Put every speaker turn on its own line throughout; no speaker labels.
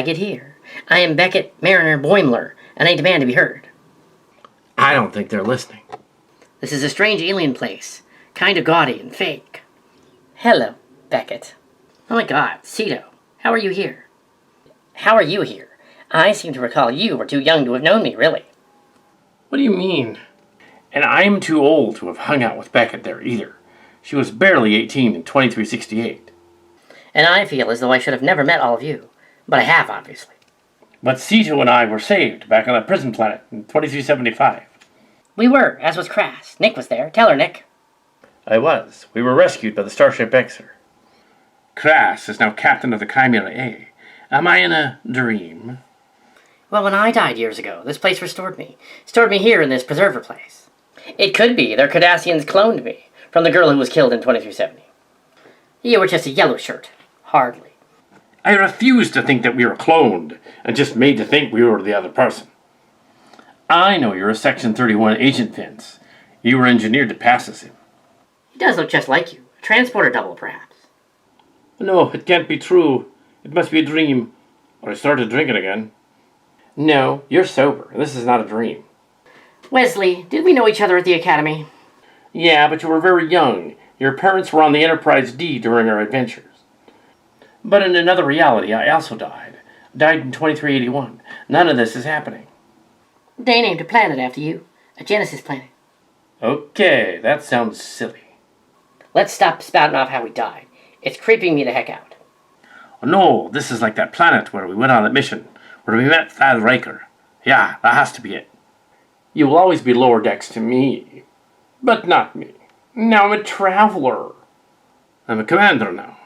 Beckett here. I am Beckett Mariner Boimler, and I demand to be heard.
I don't think they're listening.
This is a strange alien place. Kind of gaudy and fake. Hello, Beckett. Oh my god, Seto. How are you here? How are you here? I seem to recall you were too young to have known me, really.
What do you mean? And I'm too old to have hung out with Beckett there either. She was barely 18 in 2368.
And I feel as though I should have never met all of you. But I have, obviously.
But Seto and I were saved back on that prison planet in 2375.
We were, as was Krass. Nick was there. Tell her, Nick.
I was. We were rescued by the Starship Xer. Krass is now captain of the Chimera A. Am I in a dream?
Well, when I died years ago, this place restored me. Stored me here in this preserver place. It could be their Cardassians cloned me from the girl who was killed in 2370. You were just a yellow shirt. Hardly.
I refuse to think that we were cloned and just made to think we were the other person. I know you're a Section 31 agent, Vince. You were engineered to pass as him.
He does look just like you. A transporter double, perhaps.
No, it can't be true. It must be a dream. Or I started drinking again. No, you're sober. This is not a dream.
Wesley, did we know each other at the academy?
Yeah, but you were very young. Your parents were on the Enterprise D during our adventures. But in another reality, I also died. Died in 2381. None of this is happening.
They named a planet after you. A Genesis planet.
Okay, that sounds silly.
Let's stop spouting off how we died. It's creeping me the heck out.
Oh, no, this is like that planet where we went on that mission, where we met Thad Riker. Yeah, that has to be it. You will always be lower decks to me. But not me. Now I'm a traveler. I'm a commander now.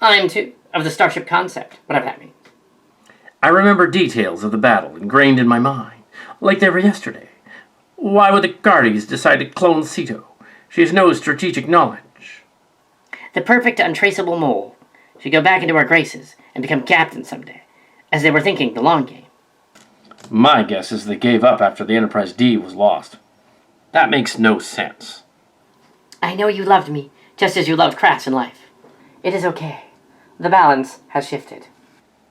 I'm too, of the Starship concept, whatever that means.
I remember details of the battle ingrained in my mind, like they were yesterday. Why would the Guardians decide to clone Seto? She has no strategic knowledge.
The perfect untraceable mole should go back into our graces and become captain someday, as they were thinking the long game.
My guess is they gave up after the Enterprise D was lost. That makes no sense.
I know you loved me, just as you loved Krass in life. It is okay. The balance has shifted.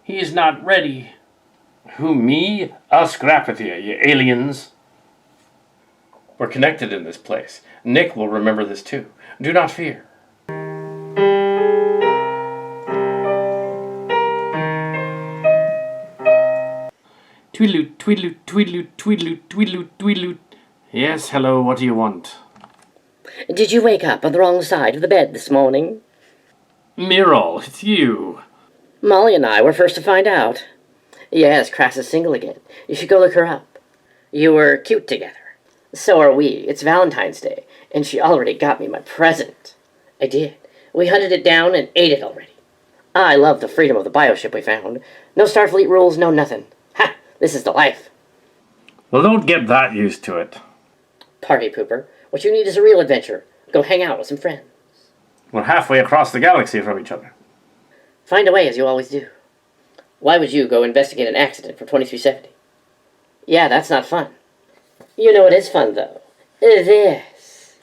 He's not ready. Who, me? I'll scrap with you, you aliens. We're connected in this place. Nick will remember this too. Do not fear. Tweedloot, tweedloot, tweedloot, tweedloot, tweedloot, tweedloot. Yes, hello, what do you want?
Did you wake up on the wrong side of the bed this morning?
Mirrol, it's you.
Molly and I were first to find out. Yes, Krass is single again. You should go look her up. You were cute together. So are we. It's Valentine's Day, and she already got me my present. I did. We hunted it down and ate it already. I love the freedom of the bioship we found. No Starfleet rules, no nothing. Ha! This is the life.
Well, don't get that used to it.
Party pooper. What you need is a real adventure. Go hang out with some friends.
We're halfway across the galaxy from each other.
Find a way, as you always do. Why would you go investigate an accident from 2370? Yeah, that's not fun. You know it is fun, though. This.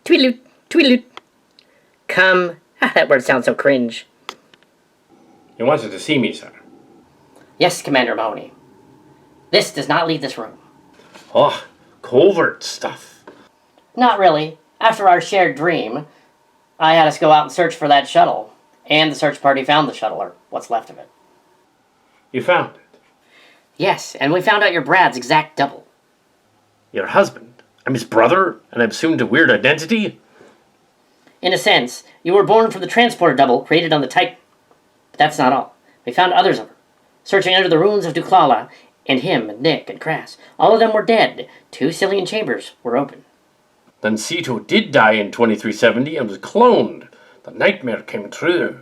Tweedloot, tweedloot. Come. That word sounds so cringe.
You wanted to see me, sir.
Yes, Commander Mahoney. This does not leave this room.
Oh, covert stuff.
Not really. After our shared dream, I had us go out and search for that shuttle. And the search party found the shuttle, or what's left of it.
You found it?
Yes, and we found out your Brad's exact double.
Your husband? I'm his brother, and I'm assumed a weird identity?
In a sense, you were born from the transporter double created on the Titan. But that's not all. We found others of her. Searching under the ruins of Duklala, and him, and Nick, and Krass. All of them were dead. 2 Sillian chambers were open.
Then Seto did die in 2370 and was cloned. The nightmare came true.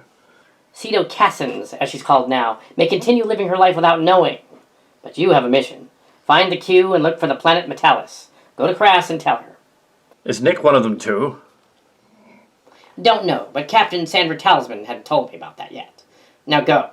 Seto Cassins, as she's called now, may continue living her life without knowing. But you have a mission. Find the Q and look for the planet Metalas. Go to Krass and tell her.
Is Nick one of them too?
Don't know, but Captain Sandra Talisman hadn't told me about that yet. Now go.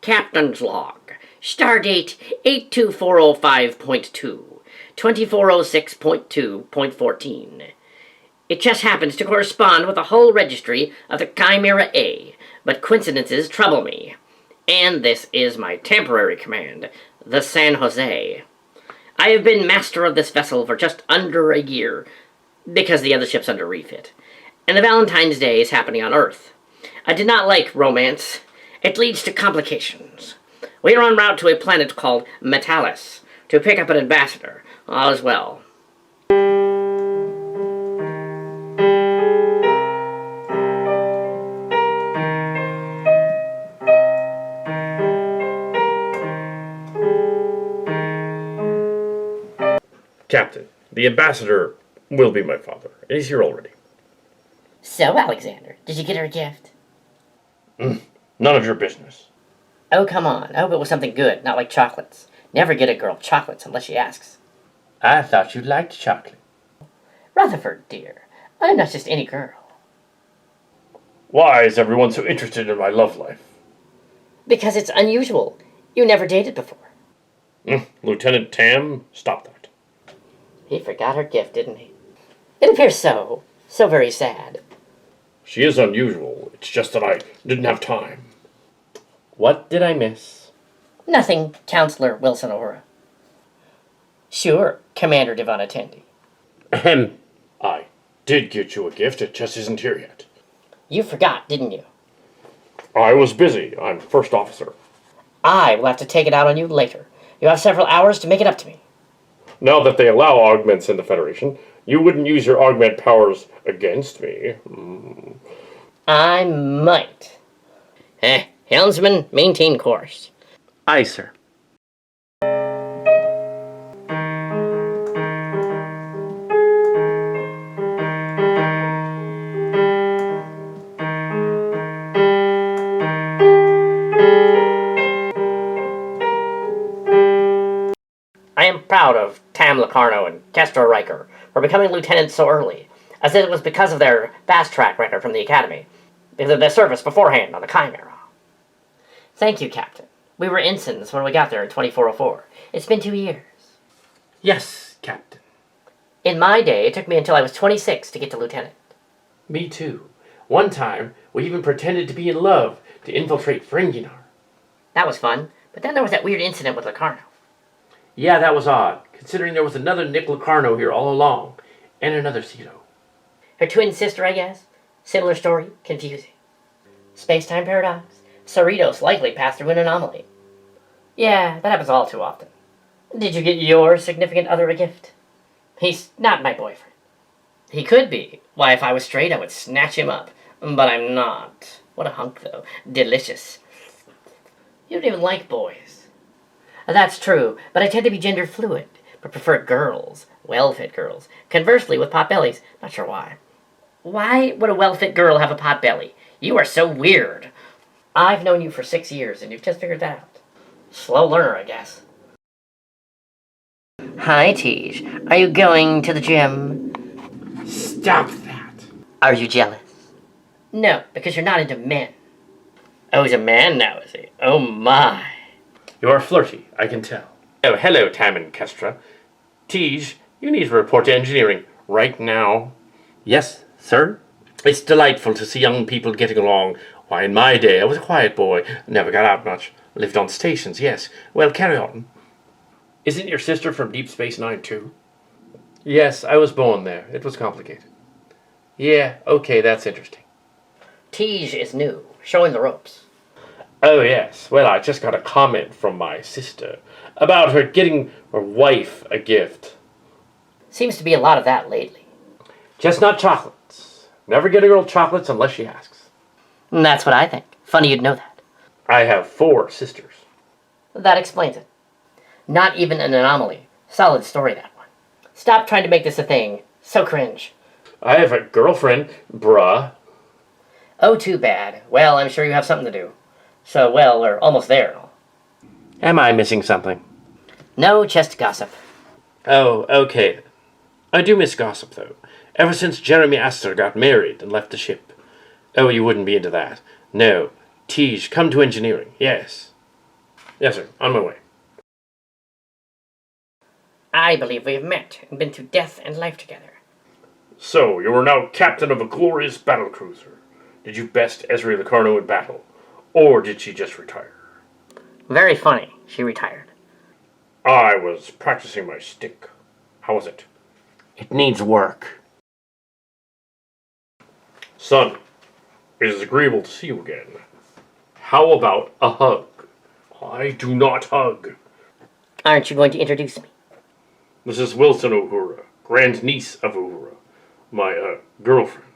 Captain's log. Stardate 82405.2, 2406.2.14. It just happens to correspond with the whole registry of the Chimera A, but coincidences trouble me. And this is my temporary command, the San Jose. I have been master of this vessel for just under a year, because the other ship's under refit, and the Valentine's Day is happening on Earth. I did not like romance. It leads to complications. We are en route to a planet called Metalas to pick up an ambassador. All is well.
Captain, the ambassador will be my father, and he's here already.
So, Alexander, did you get her a gift?
None of your business.
Oh, come on. I hope it was something good, not like chocolates. Never get a girl chocolates unless she asks.
I thought you liked chocolate.
Rutherford, dear, I'm not just any girl.
Why is everyone so interested in my love life?
Because it's unusual. You never dated before.
Lieutenant Tamm, stop that.
He forgot her gift, didn't he? It appears so. So very sad.
She is unusual. It's just that I didn't have time. What did I miss?
Nothing, Counselor Wilson Uhura. Sure, Commander Devon Attendee.
Ahem. I did get you a gift. It just isn't here yet.
You forgot, didn't you?
I was busy. I'm first officer.
I will have to take it out on you later. You have several hours to make it up to me.
Now that they allow augments in the Federation, you wouldn't use your augment powers against me.
I might. Helmsman, maintain course.
Aye, sir.
I am proud of Tamm Locarno and Kestra Riker for becoming lieutenants so early, as it was because of their fast-track record from the Academy, because of their service beforehand on the Chimera. Thank you, Captain. We were ensigns when we got there in 2404. It's been 2 years.
Yes, Captain.
In my day, it took me until I was 26 to get to lieutenant.
Me too. One time, we even pretended to be in love to infiltrate Ferenginar.
That was fun, But then there was that weird incident with Locarno.
Yeah, that was odd, considering there was another Nick Locarno here all along, and another Seto.
Her twin sister, I guess. Similar story, confusing. Space-time paradox. Cerritos likely passed through an anomaly. Yeah, that happens all too often. Did you get your significant other a gift? He's not my boyfriend. He could be. Why, if I was straight, I would snatch him up. But I'm not. What a hunk, though. Delicious. You don't even like boys. That's true, but I tend to be gender fluid, but prefer girls. Well-fit girls. Conversely, with pot bellies, not sure why. Why would a well-fit girl have a pot belly? You are so weird. I've known you for 6 years, and you've just figured that out. Slow learner, I guess. Hi, Tej. Are you going to the gym?
Stop that!
Are you jealous? No, because you're not into men. Oh, he's a man now, is he? Oh, my.
You are flirty, I can tell. Oh, hello, Tamm and Kestra. Tej, you need to report to engineering right now. Yes, sir? It's delightful to see young people getting along. Why, in my day, I was a quiet boy. Never got out much. Lived on stations, yes. Well, carry on. Isn't your sister from Deep Space Nine, too? Yes, I was born there. It was complicated. Yeah, okay, that's interesting.
Tej is new, showing the ropes.
Oh, yes. Well, I just got a comment from my sister about her getting her wife a gift.
Seems to be a lot of that lately.
Chestnut chocolates. Never get a girl chocolates unless she asks.
That's what I think. Funny you'd know that.
I have 4 sisters.
That explains it. Not even an anomaly. Solid story, that one. Stop trying to make this a thing. So cringe.
I have a girlfriend, bruh.
Oh, too bad. Well, I'm sure you have something to do. So, well, we're almost there.
Am I missing something?
No chest gossip.
Oh, okay. I do miss gossip, though. Ever since Jeremy Astor got married and left the ship. Oh, you wouldn't be into that. No. Tej, come to engineering. Yes. Yes, sir. On my way.
I believe we have met and been through death and life together.
So, you are now captain of a glorious battlecruiser. Did you best Ezri Locarno in battle? Or did she just retire?
Very funny. She retired.
I was practicing my stick. How was it? It needs work. Son, it is agreeable to see you again. How about a hug? I do not hug.
Aren't you going to introduce me?
This is Wilson Uhura, grandniece of Uhura, my, girlfriend.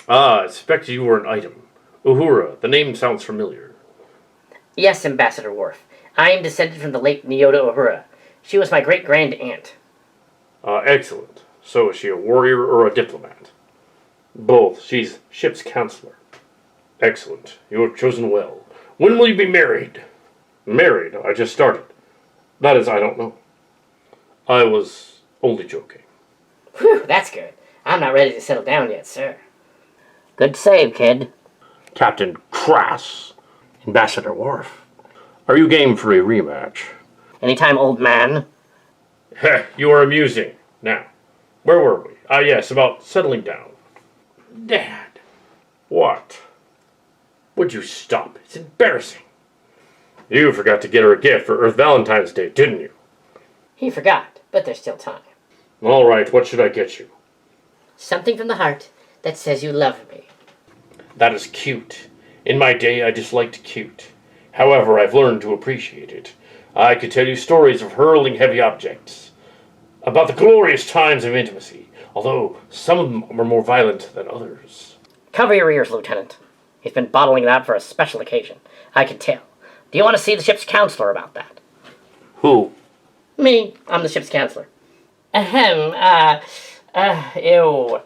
Ah, I suspected you were an item. Uhura, the name sounds familiar.
Yes, Ambassador Worf. I am descended from the late Nyota Uhura. She was my great-grand-aunt.
Excellent. So is she a warrior or a diplomat? Both. She's ship's counselor. Excellent. You have chosen well. When will you be married? Married? I just started. That is, I don't know. I was only joking.
Whew, that's good. I'm not ready to settle down yet, sir. Good save, kid.
Captain Krass. Ambassador Worf. Are you game for a rematch?
Anytime, old man.
Heh, you are amusing. Now, where were we? Ah, yes, about settling down. Dad. What? Would you stop? It's embarrassing. You forgot to get her a gift for Earth Valentine's Day, didn't you?
He forgot, but there's still time.
All right, what should I get you?
Something from the heart that says you love me.
That is cute. In my day, I disliked cute. However, I've learned to appreciate it. I could tell you stories of hurling heavy objects, about the glorious times of intimacy, although some of them were more violent than others.
Cover your ears, Lieutenant. He's been bottling it up for a special occasion. I can tell. Do you want to see the ship's counselor about that?
Who?
Me. I'm the ship's counselor. Ahem. Ew.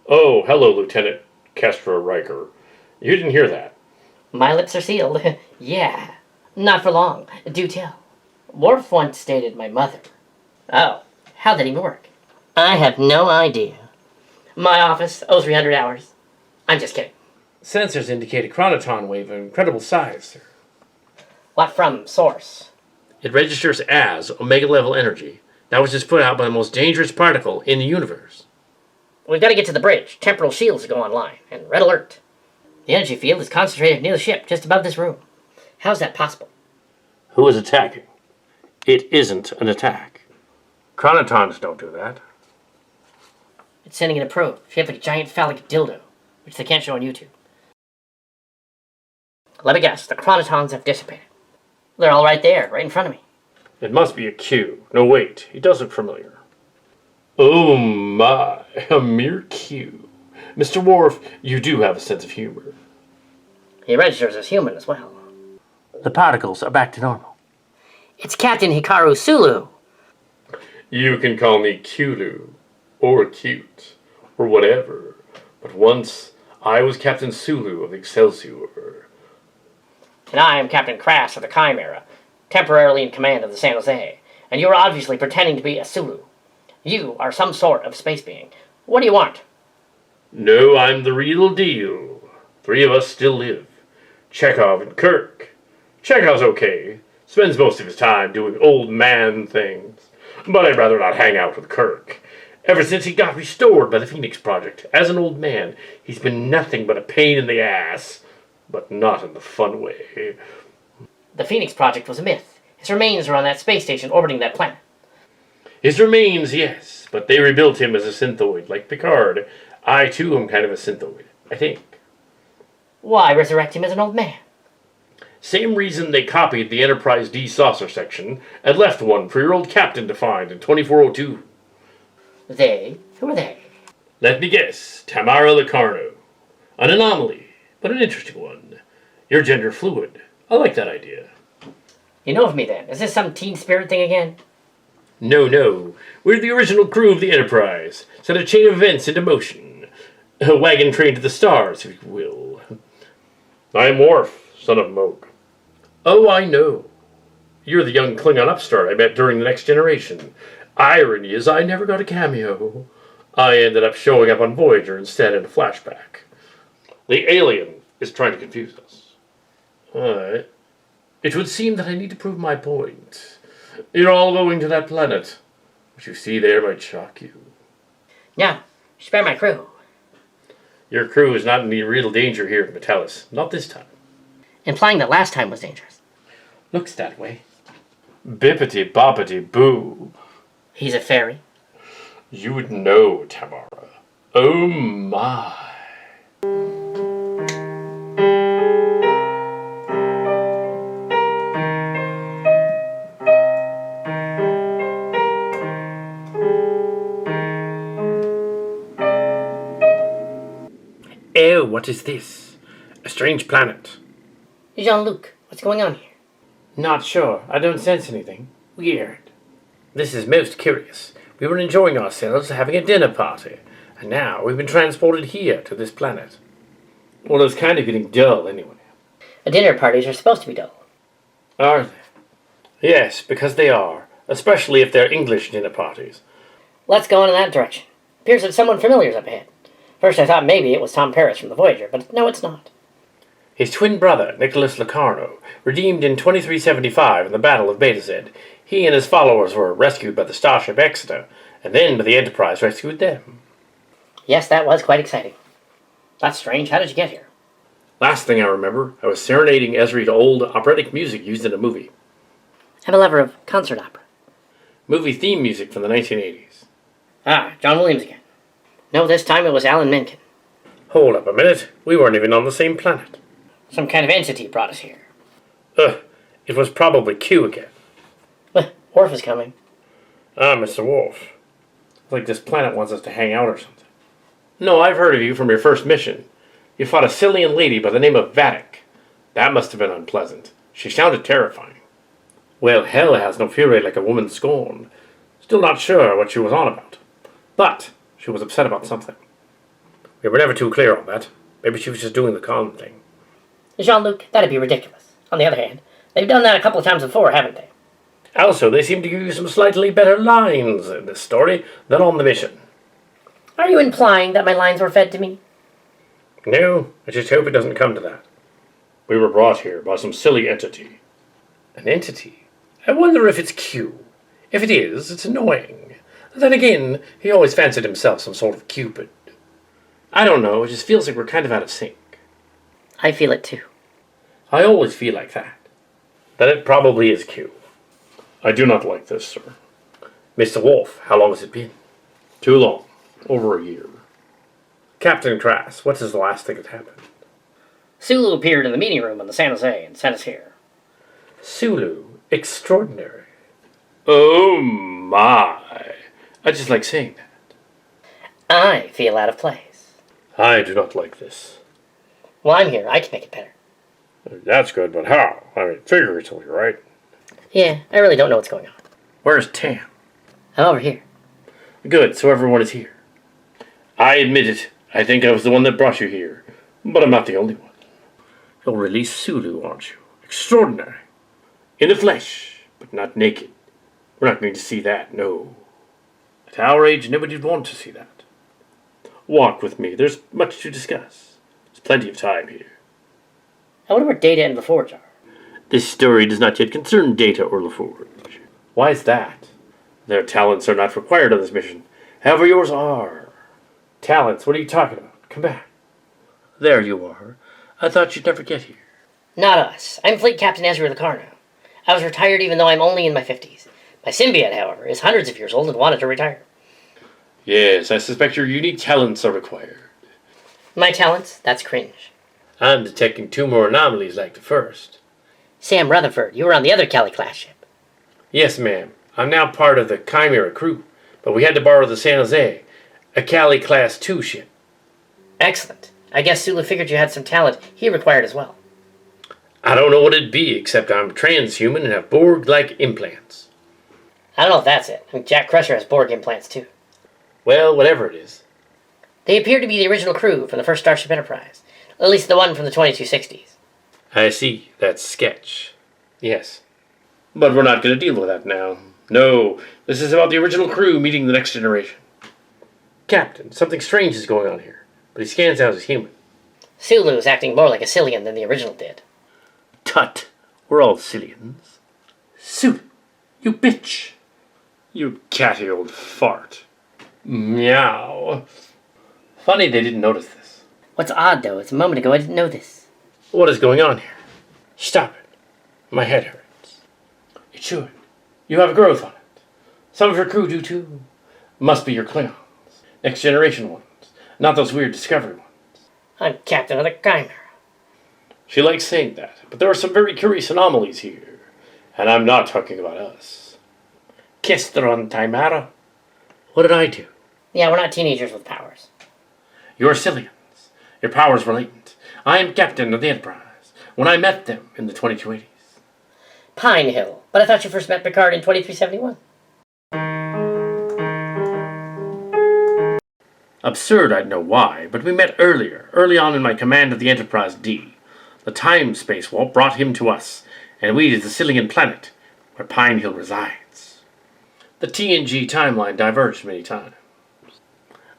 Oh, hello, Lieutenant Kestra Riker. You didn't hear that.
My lips are sealed. Yeah. Not for long. Do tell. Worf once dated my mother. Oh. How did he work? I have no idea. My office, 0300 hours. I'm just kidding.
Sensors indicate a chronoton wave of incredible size, sir.
What from? Source?
It registers as omega-level energy. That was just put out by the most dangerous particle in the universe.
We've got to get to the bridge. Temporal shields go online. And red alert. The energy field is concentrated near the ship, just above this room. How's that possible?
Who is attacking? It isn't an attack. Chronotons don't do that.
It's sending in a probe, shaped like a giant phallic dildo, which they can't show on YouTube. Let me guess, the chronotons have dissipated. They're all right there, right in front of me.
It must be a Q. No, wait. He does look familiar. Oh my, a mere Q. Mr. Worf, you do have a sense of humor.
He registers as human as well.
The particles are back to normal.
It's Captain Hikaru Sulu.
You can call me Culu, or Cute, or whatever. But once, I was Captain Sulu of Excelsior.
And I am Captain Krass of the Chimera, temporarily in command of the San Jose, and you are obviously pretending to be a Sulu. You are some sort of space being. What do you want?
No, I'm the real deal. 3 of us still live. Chekov and Kirk. Chekov's okay. Spends most of his time doing old man things. But I'd rather not hang out with Kirk. Ever since he got restored by the Phoenix Project, as an old man, he's been nothing but a pain in the ass. But not in the fun way.
The Phoenix Project was a myth. His remains are on that space station orbiting that planet.
His remains, yes, but they rebuilt him as a synthoid, like Picard. I, too, am kind of a synthoid, I think.
Why resurrect him as an old man?
Same reason they copied the Enterprise D saucer section and left one for your old captain to find in 2402.
They? Who are they?
Let me guess. Tamara Locarno. An anomaly, but an interesting one. You're gender fluid. I like that idea.
You know of me then. Is this some teen spirit thing again?
No. We're the original crew of the Enterprise. Set a chain of events into motion. A wagon train to the stars, if you will. I am Worf, son of Moog. Oh, I know. You're the young Klingon upstart I met during the Next Generation. Irony is I never got a cameo. I ended up showing up on Voyager instead in a flashback. The alien is trying to confuse us. Alright. It would seem that I need to prove my point. You're all going to that planet. What you see there might shock you.
No, spare my crew.
Your crew is not in any real danger here at Metalas. Not this time.
Implying that last time was dangerous.
Looks that way. Bippity boppity boo.
He's a fairy.
You would know, Tamara. Oh my. Oh, what is this? A strange planet.
Jean-Luc, what's going on here?
Not sure. I don't sense anything. Weird. This is most curious. We were enjoying ourselves, having a dinner party, and now we've been transported here to this planet. Well, it's kind of getting dull anyway.
Dinner parties are supposed to be dull.
Are they? Yes, because they are, especially if they're English dinner parties.
Let's go on in that direction. Appears that someone familiar's up ahead. First I thought maybe it was Tom Paris from the Voyager, but no, it's not.
His twin brother, Nicholas Locarno, redeemed in 2375 in the Battle of Beta Z. He and his followers were rescued by the Starship Exeter, and then the Enterprise rescued them.
Yes, that was quite exciting. That's strange. How did you get here?
Last thing I remember, I was serenading Ezri to old operatic music used in a movie.
I'm a lover of concert opera.
Movie theme music from the 1980s.
Ah, John Williams again. No, this time it was Alan Menken.
Hold up a minute. We weren't even on the same planet.
Some kind of entity brought us here.
It was probably Q again.
Worf is coming.
Ah, Mr. Worf. It's like this planet wants us to hang out or something. No, I've heard of you from your first mission. You fought a Sillian lady by the name of Vatic. That must have been unpleasant. She sounded terrifying. Well, hell has no fury like a woman scorned. Still not sure what she was on about. But she was upset about something. We were never too clear on that. Maybe she was just doing the calm thing.
Jean-Luc, that'd be ridiculous. On the other hand, they've done that a couple of times before, haven't they?
Also, they seem to give you some slightly better lines in this story than on the mission.
Are you implying that my lines were fed to me?
No, I just hope it doesn't come to that. We were brought here by some silly entity. An entity? I wonder if it's Q. If it is, it's annoying. Then again, he always fancied himself some sort of Cupid. I don't know, it just feels like we're kind of out of sync.
I feel it too.
I always feel like that. Then it probably is Q. I do not like this, sir. Mr. Wolf, how long has it been? Too long. Over a year. Captain Krass, what is the last thing that happened?
Sulu appeared in the meeting room in the San Jose and sent us here.
Sulu, extraordinary. Oh my. I just like saying that.
I feel out of place.
I do not like this.
Well, I'm here. I can make it better.
That's good, but how? I mean, figuratively, right?
Yeah, I really don't know what's going on.
Where's Tamm?
I'm over here.
Good, so everyone is here. I admit it. I think I was the one that brought you here. But I'm not the only one. You'll release Sulu, aren't you? Extraordinary. In the flesh, but not naked. We're not going to see that, no. At our age, nobody'd want to see that. Walk with me. There's much to discuss. There's plenty of time here.
I wonder where Data and LaForge are.
This story does not yet concern Data or LaForge. Why is that? Their talents are not required on this mission. However, yours are. Talents? What are you talking about? Come back. There you are. I thought you'd never get here.
Not us. I'm Fleet Captain Ezra Lacarno. I was retired even though I'm only in my 50s. My symbiote, however, is hundreds of years old and wanted to retire.
Yes, I suspect your unique talents are required.
My talents? That's cringe.
I'm detecting 2 more anomalies like the first.
Sam Rutherford, you were on the other Cali-class ship.
Yes, ma'am. I'm now part of the Chimera crew, but we had to borrow the San Jose, a Cali Class 2 ship.
Excellent. I guess Sulu figured you had some talent he required as well.
I don't know what it'd be, except I'm transhuman and have Borg-like implants.
I don't know if that's it. I mean, Jack Crusher has Borg implants too.
Well, whatever it is.
They appear to be the original crew from the first Starship Enterprise. At least the one from the 2260s.
I see. That's sketch. Yes. But we're not going to deal with that now. No, this is about the original crew meeting the next generation. Captain, something strange is going on here, but he scans out as human.
Sulu is acting more like a Sillian than the original did.
Tut. We're all Sillians. Sulu, you bitch. You catty old fart. Meow. Funny they didn't notice this.
What's odd, though, is a moment ago I didn't know this.
What is going on here? Stop it. My head hurts. It should. You have growth on it. Some of your crew do too. Must be your Klingons. Next generation ones. Not those weird Discovery ones.
I'm captain of the Chimera.
She likes saying that, but there are some very curious anomalies here. And I'm not talking about us. Kestra and Tamm. What did I do?
Yeah, we're not teenagers with powers.
You're Sillians. Your powers were latent. I am captain of the Enterprise. When I met them in the 2280s.
Pine Hill. But I thought you first met Picard in 2371.
Absurd, I'd know why, but we met early on in my command of the Enterprise D. The time-space warp brought him to us, and we to the Sillian planet, where Pine Hill resides. The TNG timeline diverged many times.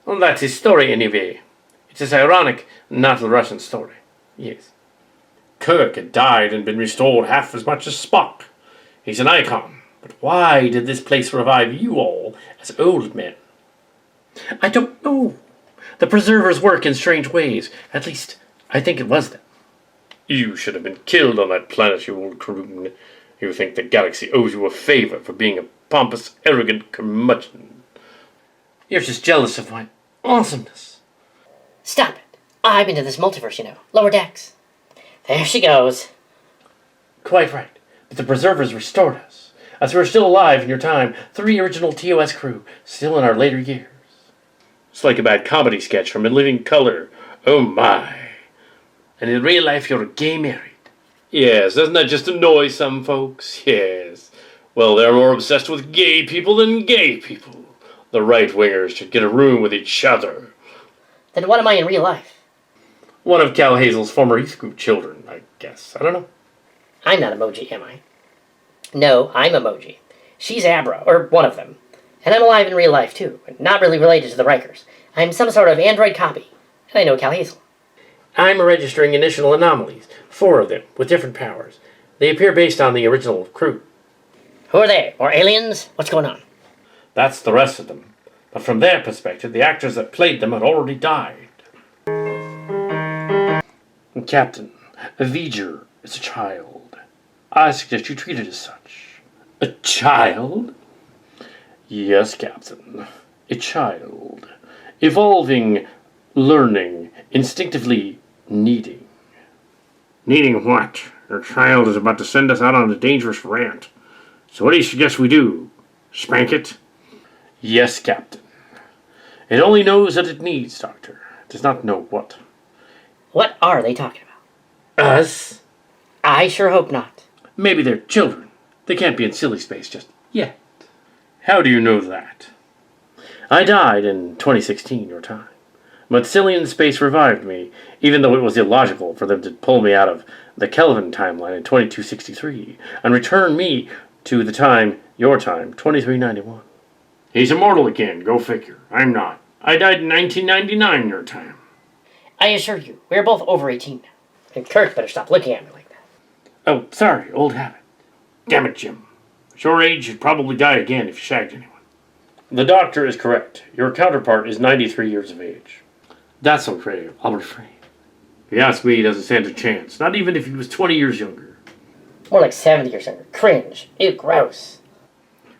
Well, that's his story anyway. It is ironic, not a Russian story. Yes. Kirk had died and been restored half as much as Spock. He's an icon. But why did this place revive you all as old men? I don't know. The preservers work in strange ways. At least, I think it was them. You should have been killed on that planet, you old crewman. You think the galaxy owes you a favor for being a pompous, arrogant curmudgeon. You're just jealous of my awesomeness.
Stop it. I'm into this multiverse, you know. Lower decks. There she goes.
Quite right. But the preservers restored us. As we were still alive in your time, 3 original TOS crew, still in our later years. It's like a bad comedy sketch from In Living Color. Oh my. And in real life you're gay married. Yes, doesn't that just annoy some folks? Yes. Well, they're more obsessed with gay people than gay people. The right-wingers should get a room with each other.
Then what am I in real life?
One of Cal Hazel's former youth group children, I guess. I don't know.
I'm not Emoji, am I? No, I'm Emoji. She's Abra, or one of them. And I'm alive in real life, too, but not really related to the Rikers. I'm some sort of android copy. And I know Cal Hazel.
I'm registering initial anomalies. 4 of them, with different powers. They appear based on the original crew.
Who are they? More aliens? What's going on?
That's the rest of them. But from their perspective, the actors that played them had already died. Captain, Voyager is a child. I suggest you treat it as such. A child? Yes, Captain. A child. Evolving, learning, instinctively needing. Needing what? Your child is about to send us out on a dangerous rant. So what do you suggest we do? Spank it? Yes, Captain. It only knows that it needs, Doctor. It does not know what.
What are they talking about?
Us?
I sure hope not.
Maybe they're children. They can't be in silly space just yet. How do you know that? I died in 2016, your time. But Sillian space revived me, even though it was illogical for them to pull me out of the Kelvin timeline in 2263 and return me to the time, your time, 2391. He's immortal again, go figure. I'm not. I died in 1999, your time.
I assure you, we're both over 18 now. And Kirk better stop looking at me like that.
Oh, sorry, old habit. Damn it, Jim. At your age, you'd probably die again if you shagged anyone. The doctor is correct. Your counterpart is 93 years of age. That's okay. I'll refrain. If you ask me, he doesn't stand a chance. Not even if he was 20 years younger.
More like 70 years younger. Cringe. Ew, gross.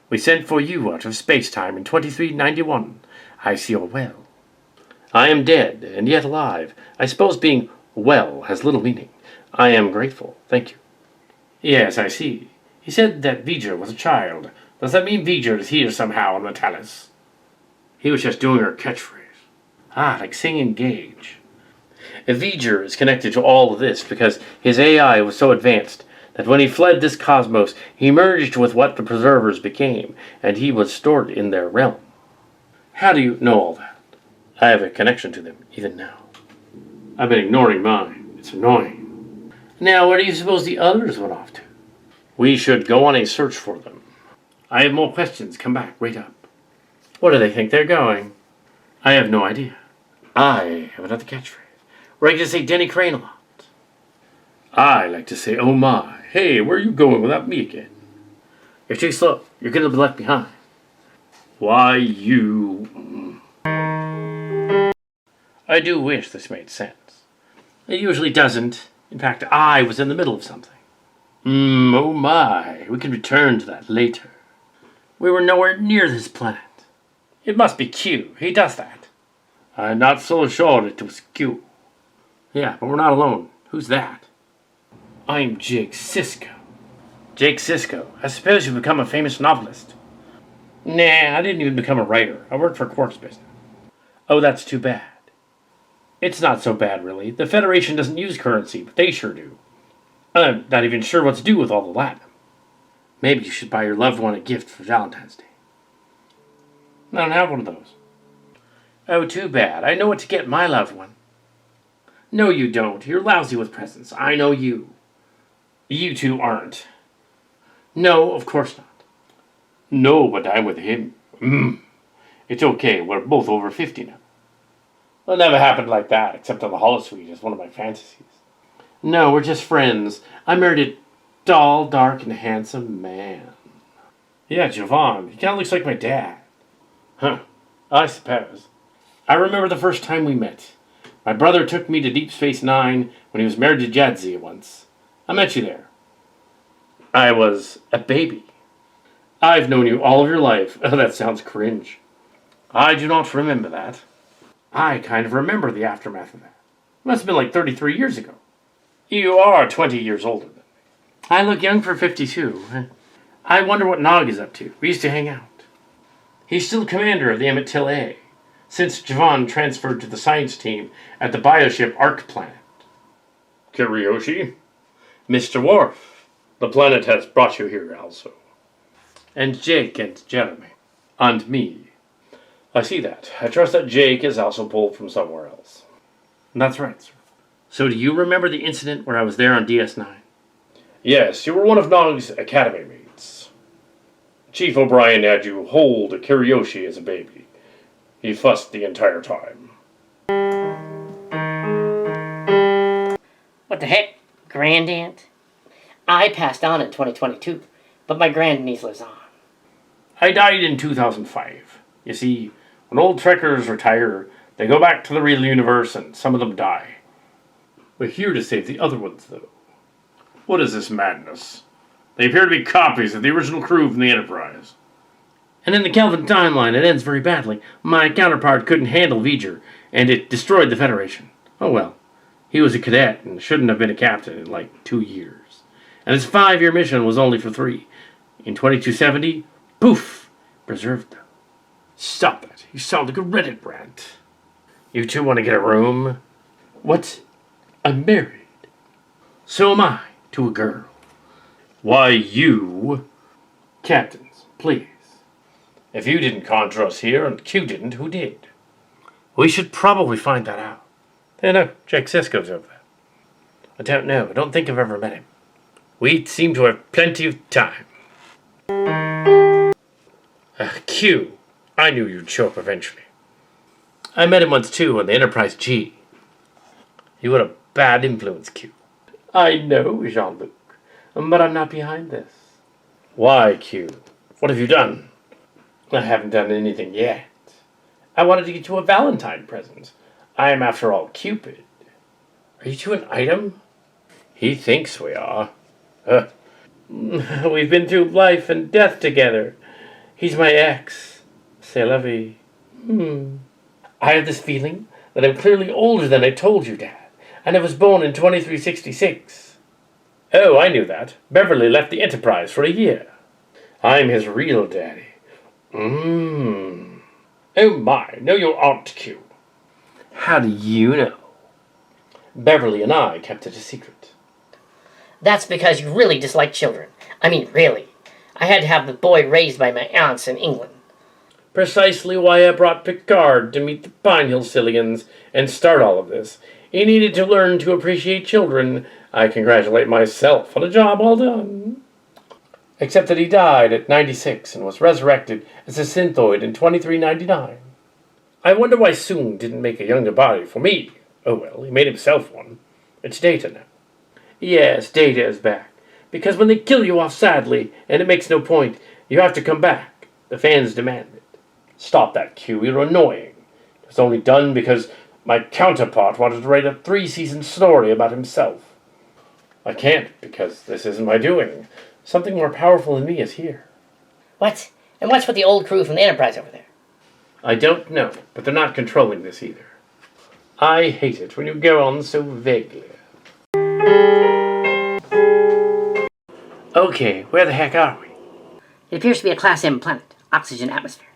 We sent for you out of space-time in 2391. I see you're well. I am dead, and yet alive. I suppose being well has little meaning. I am grateful. Thank you. Yes, I see. He said that Voyager was a child. Does that mean Voyager is here somehow on Metalas? He was just doing her catchphrase. Ah, like singing Gage. Voyager is connected to all of this because his AI was so advanced that when he fled this cosmos, he merged with what the Preservers became, and he was stored in their realm. How do you know all that? I have a connection to them, even now. I've been ignoring mine. It's annoying. Now, where do you suppose the others went off to? We should go on a search for them. I have more questions. Come back. Wait up. Where do they think they're going? I have no idea. I have another catchphrase. Where I can say Denny Crane a lot. I like to say, oh my. Hey, where are you going without me again? You're too slow. You're going to be left behind. Why, you... I do wish this made sense. It usually doesn't. In fact, I was in the middle of something. Oh my. We can return to that later. We were nowhere near this planet. It must be Q. He does that. I'm not so sure it was Q. Yeah, but we're not alone. Who's that? I'm Jake Sisko. Jake Sisko. I suppose you've become a famous novelist. Nah, I didn't even become a writer. I worked for Quark's business. Oh, that's too bad. It's not so bad, really. The Federation doesn't use currency, but they sure do. I'm not even sure what to do with all the Latin. Maybe you should buy your loved one a gift for Valentine's Day. I don't have one of those. Oh, too bad. I know what to get my loved one. No, you don't. You're lousy with presents. I know you. You two aren't. No, of course not. No, but I'm with him. It's okay. We're both over 50 now. Well, it never happened like that, except on the holosuite as one of my fantasies. No, we're just friends. I married a tall, dark, and handsome man. Yeah, Javon. He kind of looks like my dad. Huh. I suppose. I remember the first time we met. My brother took me to Deep Space Nine when he was married to Jadzia once. I met you there. I was a baby. I've known you all of your life. Oh, that sounds cringe. I do not remember that. I kind of remember the aftermath of that. It must have been like 33 years ago. You are 20 years older than me. I look young for 52. I wonder what Nog is up to. We used to hang out. He's still commander of the Emmett Till A, since Javon transferred to the science team at the bioship Ark Planet. Kiriyoshi? Mr. Worf, the planet has brought you here also. And Jake and Jeremy. And me. I see that. I trust that Jake is also pulled from somewhere else. That's right, sir. So do you remember the incident where I was there on DS9? Yes, you were one of Nog's academy mates. Chief O'Brien had you hold a Kiriyoshi as a baby. He fussed the entire time.
What the heck, Grandaunt? I passed on in 2022, but my grandniece lives on.
I died in 2005. You see, when old trekkers retire, they go back to the real universe and some of them die. We're here to save the other ones, though. What is this madness? They appear to be copies of the original crew from the Enterprise. And in the Kelvin timeline, it ends very badly. My counterpart couldn't handle Voyager, and it destroyed the Federation. Oh well. He was a cadet and shouldn't have been a captain in like 2 years. And his 5-year mission was only for 3. In 2270, poof, preserved them. Stop it. You sound like a Reddit rant. You two want to get a room? What? I'm married. So am I, to a girl. Why, you... Captains, please. If you didn't conjure us here and Q didn't, who did? We should probably find that out. No, check Sisko's over there. I don't know. I don't think I've ever met him. We seem to have plenty of time. Q, I knew you'd show up eventually. I met him once too on the Enterprise G. You were a bad influence, Q. I know, Jean-Luc, but I'm not behind this. Why, Q? What have you done? I haven't done anything yet. I wanted to get you a Valentine present. I am, after all, Cupid. Are you two an item? He thinks we are. We've been through life and death together. He's my ex. C'est la vie. I have this feeling that I'm clearly older than I told you, Dad, and I was born in 2366. Oh, I knew that. Beverly left the Enterprise for a year. I'm his real daddy. Oh my, no you aren't, Q. How do you know? Beverly and I kept it a secret.
That's because you really dislike children. I mean, really. I had to have the boy raised by my aunts in England.
Precisely why I brought Picard to meet the Pine Hill Sillians and start all of this. He needed to learn to appreciate children. I congratulate myself on a job well done. Except that he died at 96 and was resurrected as a synthoid in 2399. I wonder why Soong didn't make a younger body for me. Oh well, he made himself one. It's Data now. Yes, Data is back. Because when they kill you off sadly, and it makes no point, you have to come back. The fans demand it. Stop that, Q. You're annoying. It was only done because my counterpart wanted to write a 3-season story about himself. I can't, because this isn't my doing. Something more powerful than me is here.
What? And what's with the old crew from the Enterprise over there?
I don't know, but they're not controlling this either. I hate it when you go on so vaguely. Okay, where the heck are we?
It appears to be a Class M planet. Oxygen atmosphere.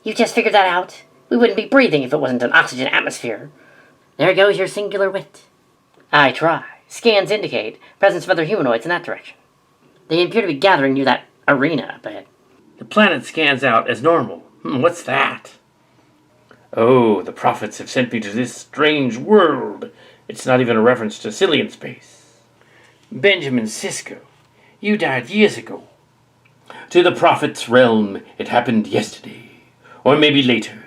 You just figured that out? We wouldn't be breathing if it wasn't an oxygen atmosphere. There goes your singular wit. I try. Scans indicate presence of other humanoids in that direction. They appear to be gathering near that arena up ahead. The planet scans out as normal. What's that? Oh, the prophets have sent me to this strange world. It's not even a reference to Sillian space. Benjamin Sisko, you died years ago. To the prophet's realm, it happened yesterday. Or maybe later.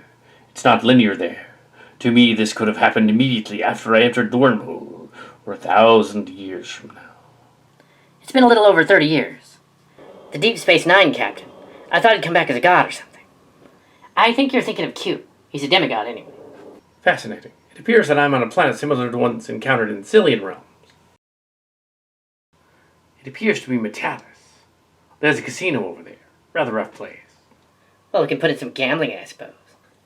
It's not linear there. To me, this could have happened immediately after I entered the wormhole, or 1,000 years from now. It's been a little over 30 years. The Deep Space Nine captain. I thought he'd come back as a god or something. I think you're thinking of Q. He's a demigod anyway. Fascinating. It appears that I'm on a planet similar to ones encountered in Sillian realms. It appears to be Metalas. There's a casino over there. Rather rough place. Well, we can put in some gambling, I suppose.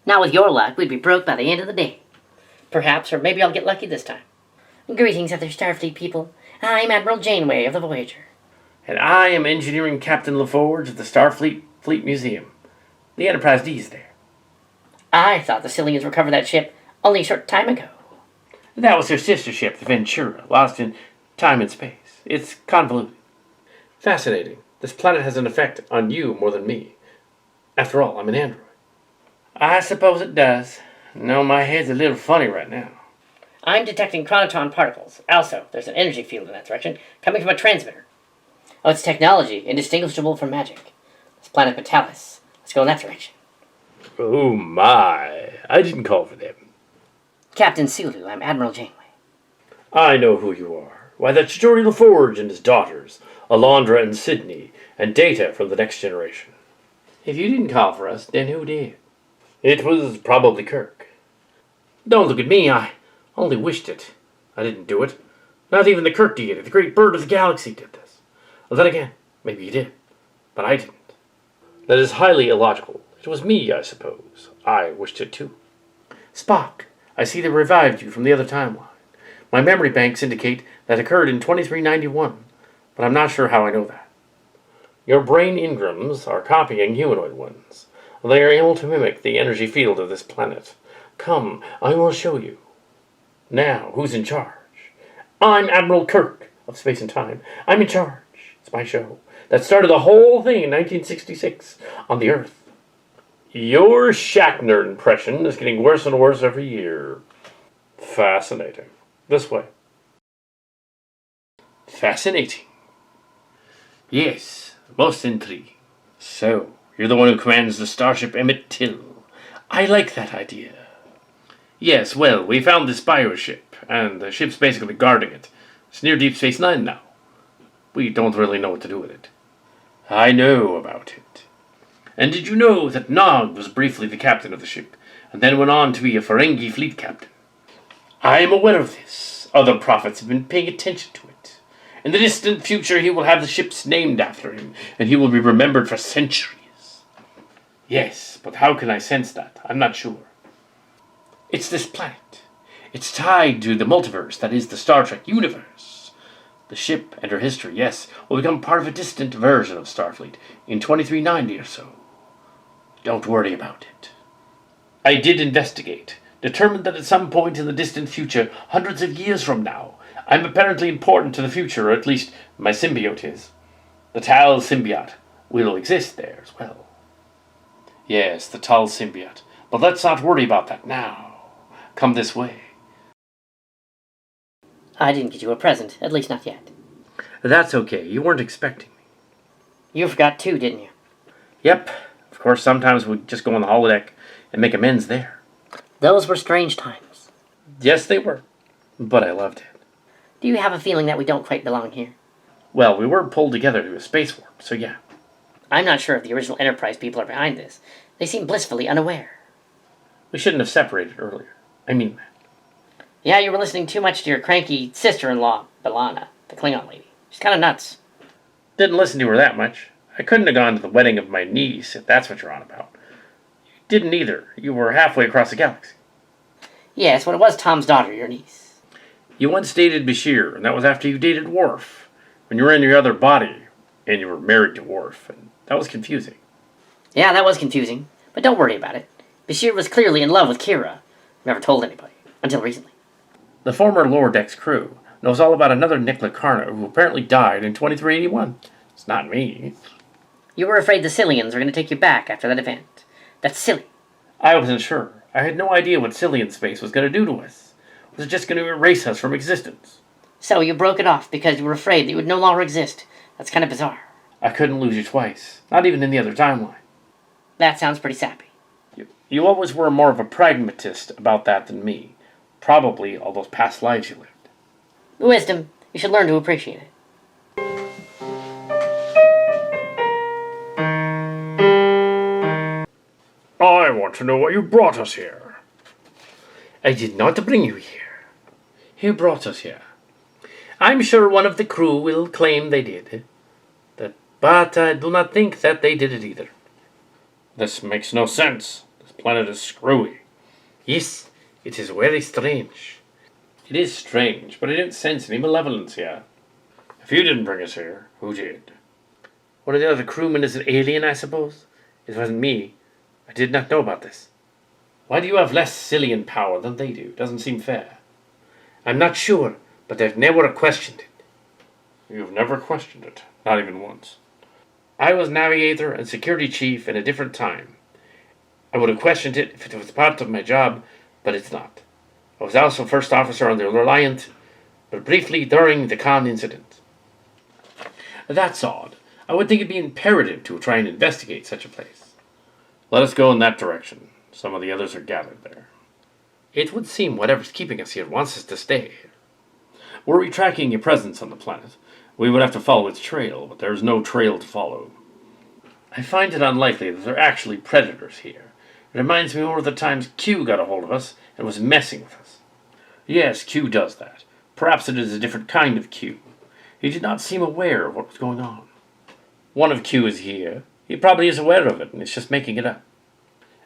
Now, with your luck, we'd be broke by the end of the day. Perhaps, or maybe I'll get lucky this time. Greetings, other Starfleet people. I'm Admiral Janeway of the Voyager. And I am Engineering Captain LaForge of the Starfleet Fleet Museum. The Enterprise D's there. I thought the Sillians recovered that ship only a short time ago. That was their sister ship, the Ventura, lost in time and space. It's convoluted. Fascinating. This planet has an effect on you more than me. After all, I'm an android. I suppose it does. No, my head's a little funny right now. I'm detecting chronotron particles. Also, there's an energy field in that direction, coming from a transmitter. Oh, it's technology, indistinguishable from magic. This planet Metalas. Let's go in that direction. Oh my, I didn't call for them. Captain Sulu, I'm Admiral Janeway. I know who you are. Why, that's Geordie LaForge and his daughters, Alondra and Sydney, and Data from the Next Generation. If you didn't call for us, then who did? It was probably Kirk. Don't look at me, I only wished it. I didn't do it. Not even the Kirk did it. The great bird of the galaxy did this.
Well, then again, maybe he did, but I didn't. That is highly illogical. It was me, I suppose. I wished it too. Spock, I see they revived you from the other timeline. My memory banks indicate that occurred in 2391, but I'm not sure how I know that. Your brain engrams are copying humanoid ones. They are able to mimic the energy field of this planet. Come, I will show you. Now, who's in charge? I'm Admiral Kirk of Space and Time. I'm in charge. It's my show. That started the whole thing in 1966 on the Earth. Your Shatner impression is getting worse and worse every year. Fascinating. This way. Fascinating. Yes, most intriguing. So, you're the one who commands the Starship Emmett Till. I like that idea. Yes, well, we found this bioship, and the ship's basically guarding it. It's near Deep Space Nine now. We don't really know what to do with it. I know about it. And did you know that Nog was briefly the captain of the ship, and then went on to be a Ferengi fleet captain? I am aware of this. Other prophets have been paying attention to it. In the distant future, he will have the ships named after him, and he will be remembered for centuries. Yes, but how can I sense that? I'm not sure. It's this planet. It's tied to the multiverse that is the Star Trek universe. The ship and her history, yes, will become part of a distant version of Starfleet in 2390 or so. Don't worry about it. I did investigate, determined that at some point in the distant future, hundreds of years from now, I'm apparently important to the future, or at least my symbiote is. The Tal symbiote will exist there as well. Yes, the Tal symbiote. But let's not worry about that now. Come this way.
I didn't get you a present, at least not yet.
That's okay. You weren't expecting me.
You forgot too, didn't you?
Yep. Of course, sometimes we'd just go on the holodeck and make amends there.
Those were strange times.
Yes, they were. But I loved it.
Do you have a feeling that we don't quite belong here?
Well, we were pulled together to a space warp, so yeah.
I'm not sure if the original Enterprise people are behind this. They seem blissfully unaware.
We shouldn't have separated earlier. I mean that.
Yeah, you were listening too much to your cranky sister-in-law, B'Elanna, the Klingon lady. She's kind of nuts.
Didn't listen to her that much. I couldn't have gone to the wedding of my niece, if that's what you're on about. You didn't either. You were halfway across the galaxy.
Yes, when it was Tom's daughter, your niece.
You once dated Bashir, and that was after you dated Worf. When you were in your other body, and you were married to Worf, and that was confusing.
Yeah, that was confusing, but don't worry about it. Bashir was clearly in love with Kira. Never told anybody, until recently.
The former Lower Decks crew knows all about another Nick Locarno who apparently died in 2381. It's not me.
You were afraid the Sillians were going to take you back after that event. That's silly.
I wasn't sure. I had no idea what Sillian space was going to do to us. Was it just going to erase us from existence?
So you broke it off because you were afraid that you would no longer exist. That's kind of bizarre.
I couldn't lose you twice. Not even in the other timeline.
That sounds pretty sappy.
You always were more of a pragmatist about that than me. Probably all those past lives you lived.
Wisdom. You should learn to appreciate it.
I want to know why you brought us here. I did not bring you here. Who brought us here? I'm sure one of the crew will claim they did. But I do not think that they did it either. This makes no sense. This planet is screwy. Yes, it is very strange. It is strange, but I didn't sense any malevolence here. If you didn't bring us here, who did? One of the other crewmen is an alien, I suppose? It wasn't me. I did not know about this. Why do you have less Sillian power than they do? Doesn't seem fair. I'm not sure, but I've never questioned it. You've never questioned it? Not even once. I was navigator and security chief in a different time. I would have questioned it if it was part of my job, but it's not. I was also first officer on the Reliant, but briefly during the Khan incident. That's odd. I would think it'd be imperative to try and investigate such a place. Let us go in that direction. Some of the others are gathered there. It would seem whatever's keeping us here wants us to stay here. Were we tracking your presence on the planet, we would have to follow its trail, but there is no trail to follow. I find it unlikely that there are actually predators here. It reminds me more of the times Q got a hold of us and was messing with us. Yes, Q does that. Perhaps it is a different kind of Q. He did not seem aware of what was going on. One of Q is here. He probably is aware of it and is just making it up.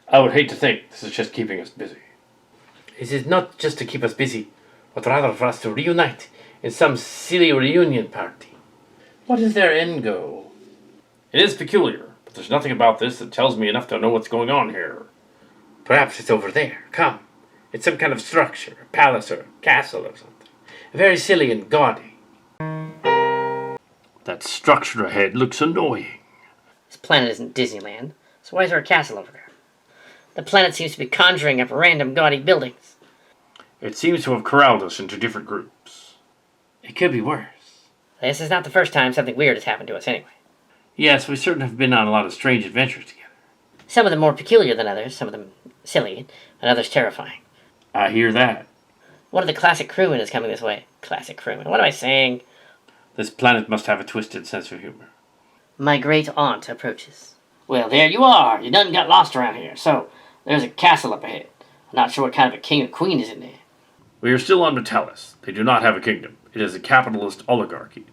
I would hate to think this is just keeping us busy. It is not just to keep us busy, but rather for us to reunite in some silly reunion party. What is their end goal? It is peculiar, but there's nothing about this that tells me enough to know what's going on here. Perhaps it's over there. Come. It's some kind of structure, a palace or a castle or something. Very silly and gaudy. That structure ahead looks annoying.
This planet isn't Disneyland, so why is there a castle over there? The planet seems to be conjuring up random gaudy buildings.
It seems to have corralled us into different groups. It could be worse.
This is not the first time something weird has happened to us anyway.
Yes, we certainly have been on a lot of strange adventures together.
Some of them more peculiar than others, some of them silly, and others terrifying.
I hear that.
One of the classic crewmen is coming this way. Classic crewman. What am I saying?
This planet must have a twisted sense of humor.
My great aunt approaches. Well, there you are. You done got lost around here. So, there's a castle up ahead. I'm not sure what kind of a king or queen is in there.
We are still on Metalas. They do not have a kingdom. It is a capitalist oligarchy.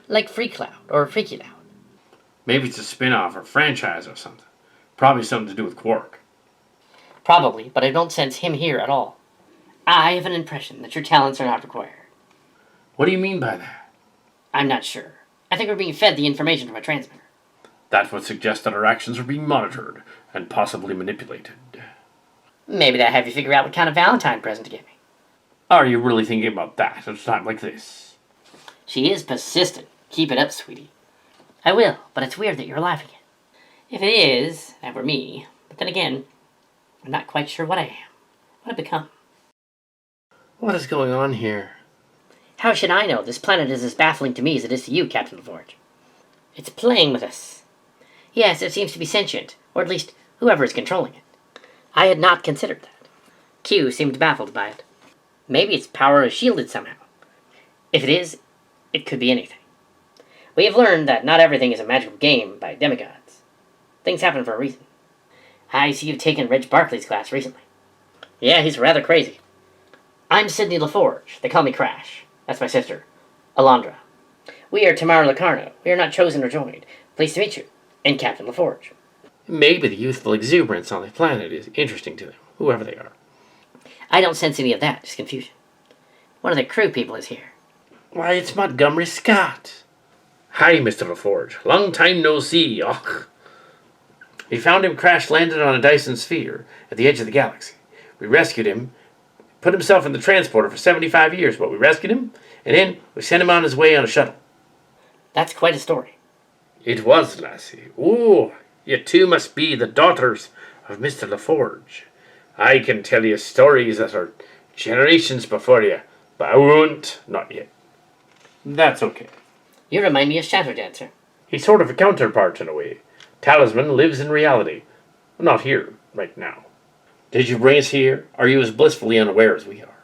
Like Free Cloud or Freaky Loud.
Maybe it's a spin-off or franchise or something. Probably something to do with Quark.
Probably, but I don't sense him here at all. I have an impression that your talents are not required.
What do you mean by that?
I'm not sure. I think we're being fed the information from a transmitter.
That would suggest that our actions are being monitored and possibly manipulated.
Maybe that'll have you figure out what kind of Valentine present to get me.
Are you really thinking about that at a time like this?
She is persistent. Keep it up, sweetie. I will, but it's weird that you're alive again. If it is, that were me. But then again, I'm not quite sure what I am. What I've become.
What is going on here?
How should I know? This planet is as baffling to me as it is to you, Captain LaForge. It's playing with us. Yes, it seems to be sentient, or at least whoever is controlling it. I had not considered that. Q seemed baffled by it. Maybe its power is shielded somehow. If it is, it could be anything. We have learned that not everything is a magical game by demigods. Things happen for a reason. I see you've taken Reg Barkley's class recently. Yeah, he's rather crazy. I'm Sidney LaForge. They call me Crash. That's my sister, Alondra. We are Tamara Locarno. We are not chosen or joined. Pleased to meet you. And Captain LaForge.
Maybe the youthful exuberance on the planet is interesting to them, whoever they are.
I don't sense any of that, just confusion. One of the crew people is here.
Why, it's Montgomery Scott. Hi, Mr. LaForge. Long time no see. Och. We found him crash-landed on a Dyson sphere at the edge of the galaxy. We rescued him, put himself in the transporter for 75 years, but we rescued him, and then we sent him on his way on a shuttle.
That's quite a story.
It was, lassie. Ooh, you two must be the daughters of Mr. LaForge. I can tell you stories that are generations before you, but I won't, not yet. That's okay.
You remind me of Shadow Dancer.
He's sort of a counterpart in a way. Talisman lives in reality. Not here, right now. Did you bring us here? Are you as blissfully unaware as we are?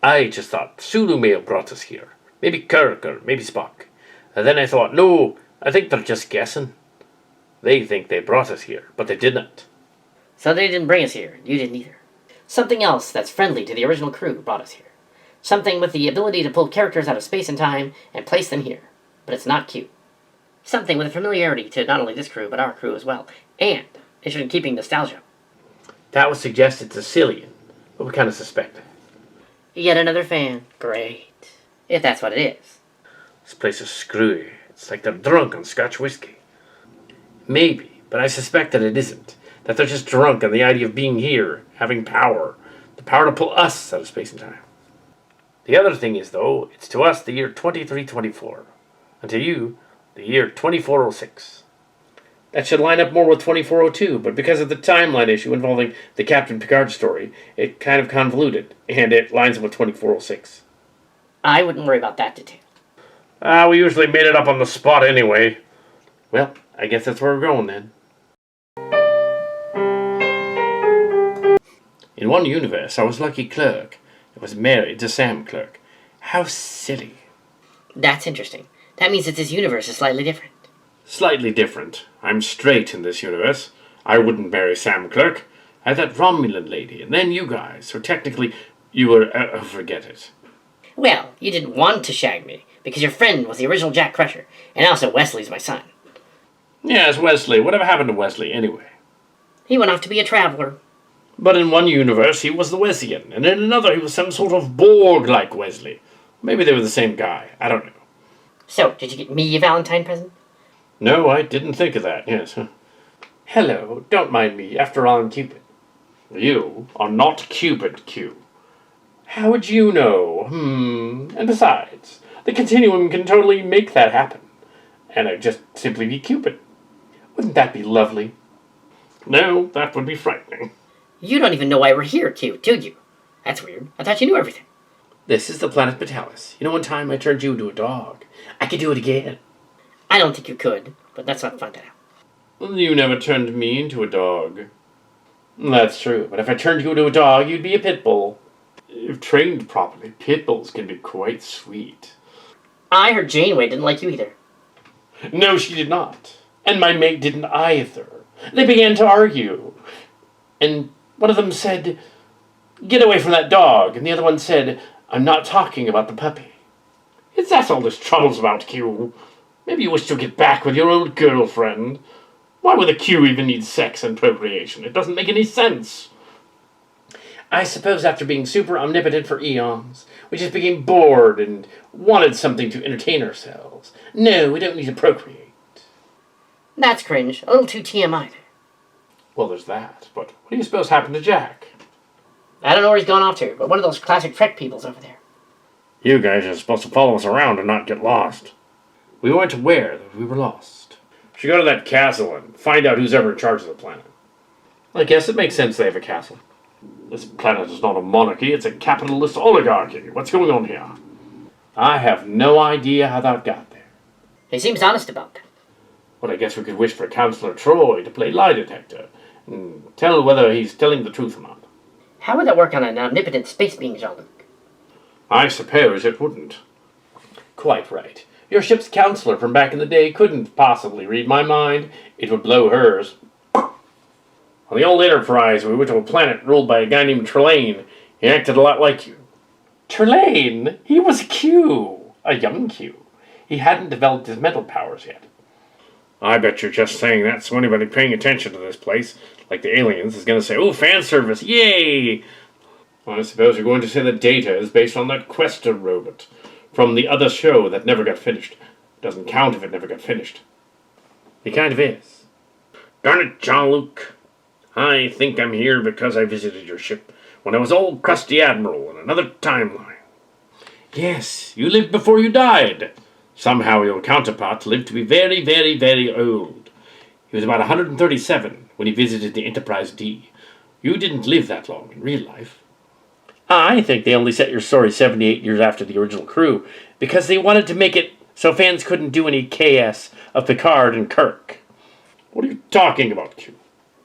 I just thought Sulu may have brought us here. Maybe Kirk or maybe Spock. And then I thought, no, I think they're just guessing. They think they brought us here, but they didn't.
So they didn't bring us here. You didn't either. Something else that's friendly to the original crew brought us here. Something with the ability to pull characters out of space and time and place them here. But it's not cute. Something with a familiarity to not only this crew, but our crew as well. And it should be keeping nostalgia.
That would suggest it's a Sillian, but we kind of suspect it.
Yet another fan. Great. If that's what it is.
This place is screwy. It's like they're drunk on Scotch whiskey. Maybe, but I suspect that it isn't. That they're just drunk on the idea of being here, having power. The power to pull us out of space and time. The other thing is, though, it's to us the year 2324. And to you, the year 2406. That should line up more with 2402, but because of the timeline issue involving the Captain Picard story, it kind of convoluted, and it lines up with 2406.
I wouldn't worry about that detail.
We usually made it up on the spot anyway. Well, I guess that's where we're going then. In one universe, I was Lucky Clerk. I was married to Sam Clerk. How silly.
That's interesting. That means that this universe is slightly different.
Slightly different. I'm straight in this universe. I wouldn't marry Sam Clerk. I had that Romulan lady, and then you guys. So technically, you were... forget it.
Well, you didn't want to shag me, because your friend was the original Jack Crusher, and also Wesley's my son.
Yes, Wesley. Whatever happened to Wesley, anyway?
He went off to be a traveler.
But in one universe, he was the Wesleyan, and in another, he was some sort of Borg-like Wesley. Maybe they were the same guy. I don't know.
So, did you get me a Valentine present?
No, I didn't think of that, yes. Hello, don't mind me. After all, I'm Cupid. You are not Cupid, Q. How would you know? And besides, the Continuum can totally make that happen. And I'd just simply be Cupid. Wouldn't that be lovely? No, that would be frightening.
You don't even know why we're here, Q, do you? That's weird. I thought you knew everything.
This is the planet Metalas. You know, one time I turned you into a dog. I could do it again.
I don't think you could, but let's not find that out.
You never turned me into a dog. That's true, but if I turned you into a dog, you'd be a pit bull. If trained properly, pit bulls can be quite sweet.
I heard Janeway didn't like you either.
No, she did not. And my mate didn't either. They began to argue. And one of them said, "Get away from that dog." And the other one said, "I'm not talking about the puppy." That's all this trouble's about, Q. Maybe you wish to get back with your old girlfriend. Why would the Q even need sex and procreation? It doesn't make any sense. I suppose after being super omnipotent for eons, we just became bored and wanted something to entertain ourselves. No, we don't need to procreate.
That's cringe. A little too TMI there.
Well, there's that, but what do you suppose happened to Jack?
I don't know where he's gone off to, but one of those classic Trek people's over there.
You guys are supposed to follow us around and not get lost. We weren't aware that we were lost. We should go to that castle and find out who's ever in charge of the planet. I guess it makes sense they have a castle. This planet is not a monarchy, it's a capitalist oligarchy. What's going on here? I have no idea how that got there.
He seems honest about that.
But I guess we could wish for Counselor Troy to play lie detector and tell whether he's telling the truth or not.
How would that work on an omnipotent space being, Jean-Luc?
I suppose it wouldn't. Quite right. Your ship's counselor from back in the day couldn't possibly read my mind. It would blow hers. On the old Enterprise, we went to a planet ruled by a guy named Trelane. He acted a lot like you. Trelane? He was a Q. A young Q. He hadn't developed his mental powers yet. I bet you're just saying that so anybody paying attention to this place, like the aliens, is going to say, "Oh, fan service, yay!" I suppose you're going to say that Data is based on that Questa robot from the other show that never got finished. Doesn't count if it never got finished. He kind of is. Darn it, Jean-Luc. I think I'm here because I visited your ship when I was old crusty admiral in another timeline. Yes, you lived before you died. Somehow your counterpart lived to be very, very, very old. He was about 137 when he visited the Enterprise D. You didn't live that long in real life. I think they only set your story 78 years after the original crew because they wanted to make it so fans couldn't do any KS of Picard and Kirk. What are you talking about, Q?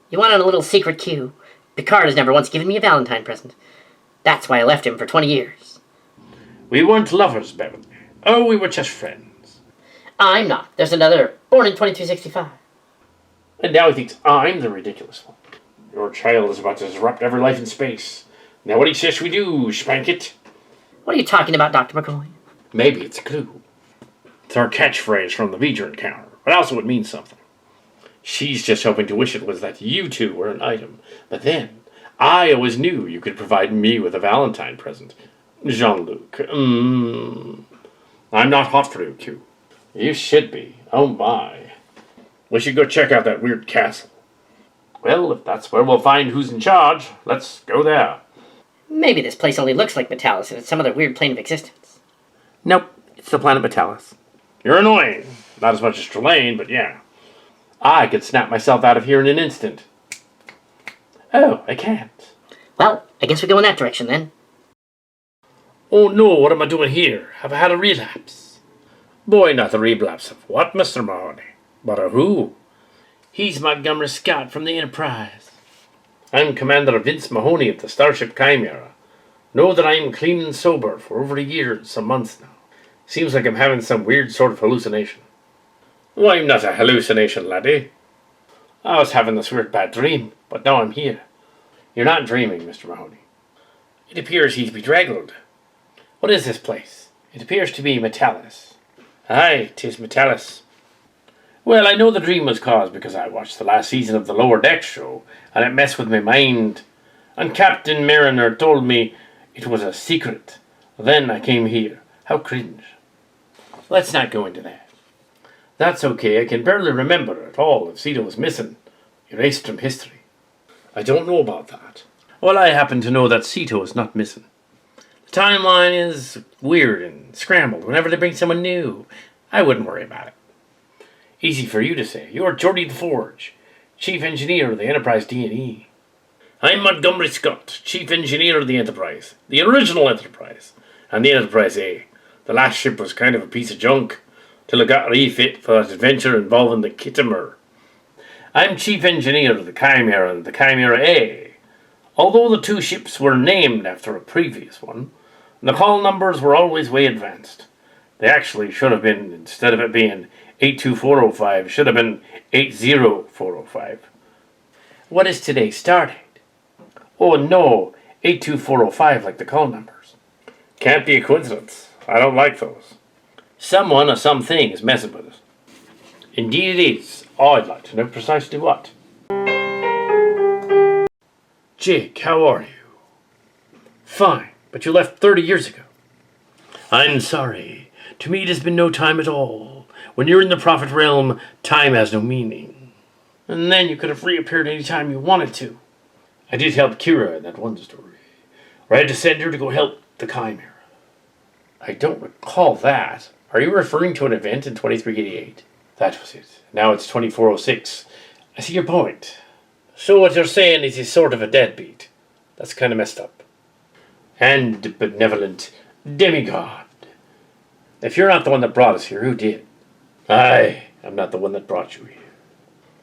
You wanted a little secret Q. Picard has never once given me a Valentine present. That's why I left him for 20 years.
We weren't lovers, Beverly. Oh, we were just friends.
I'm not. There's another, born in 2265.
And now he thinks I'm the ridiculous one. Your child is about to disrupt every life in space. Now what he says we do, spank it?
What are you talking about, Dr. McCoy?
Maybe it's a clue. It's our catchphrase from the Voyager encounter, but also it means something. She's just hoping to wish it was that you two were an item. But then, I always knew you could provide me with a Valentine present. Jean-Luc. I'm not hot for you, Q. You should be. Oh my. We should go check out that weird castle. Well, if that's where we'll find who's in charge, let's go there.
Maybe this place only looks like Metalas and it's some other weird plane of existence.
Nope, it's the planet Metalas. You're annoying. Not as much as Trelane, but yeah. I could snap myself out of here in an instant. Oh, I can't.
Well, I guess we go in that direction then.
Oh no, what am I doing here? Have I had a relapse? Boy, not a relapse of what, Mr. Mahoney? But of who? He's Montgomery Scott from the Enterprise. I'm Commander Vince Mahoney of the Starship Chimera. Know that I'm clean and sober for over a year and some months now. Seems like I'm having some weird sort of hallucination. Oh, I'm not a hallucination, laddie. I was having this weird bad dream, but now I'm here. You're not dreaming, Mr. Mahoney. It appears he's bedraggled. What is this place? It appears to be Metalas. Aye, 'tis Metalas. Well, I know the dream was caused because I watched the last season of the Lower Deck show, and it messed with my mind. And Captain Mariner told me it was a secret. Then I came here. How cringe. Let's not go into that. That's okay, I can barely remember at all if Seto was missing. Erased from history. I don't know about that. Well, I happen to know that Seto is not missing. The timeline is weird and scrambled whenever they bring someone new. I wouldn't worry about it. Easy for you to say. You're Geordie the Forge, Chief Engineer of the Enterprise D&E. I'm Montgomery Scott, Chief Engineer of the Enterprise. The original Enterprise. And the Enterprise A. The last ship was kind of a piece of junk, till it got refit for that adventure involving the Chimera. I'm Chief Engineer of the Chimera and the Chimera A. Although the two ships were named after a previous one, the call numbers were always way advanced. They actually should have been, instead of it being 82405, should have been 80405. What is today's stardate? Oh no, 82405 like the call numbers. Can't be a coincidence. I don't like those. Someone or something is messing with us. Indeed it is. I'd like to know precisely what. Jake, how are you? Fine, but you left 30 years ago. I'm sorry. To me it has been no time at all. When you're in the prophet realm, time has no meaning. And then you could have reappeared any time you wanted to. I did help Kira in that one story, where I had to send her to go help the Chimera. I don't recall that. Are you referring to an event in 2388? That was it. Now it's 2406. I see your point. So what you're saying is he's sort of a deadbeat. That's kind of messed up. And benevolent demigod. If you're not the one that brought us here, who did? I'm not the one that brought you here.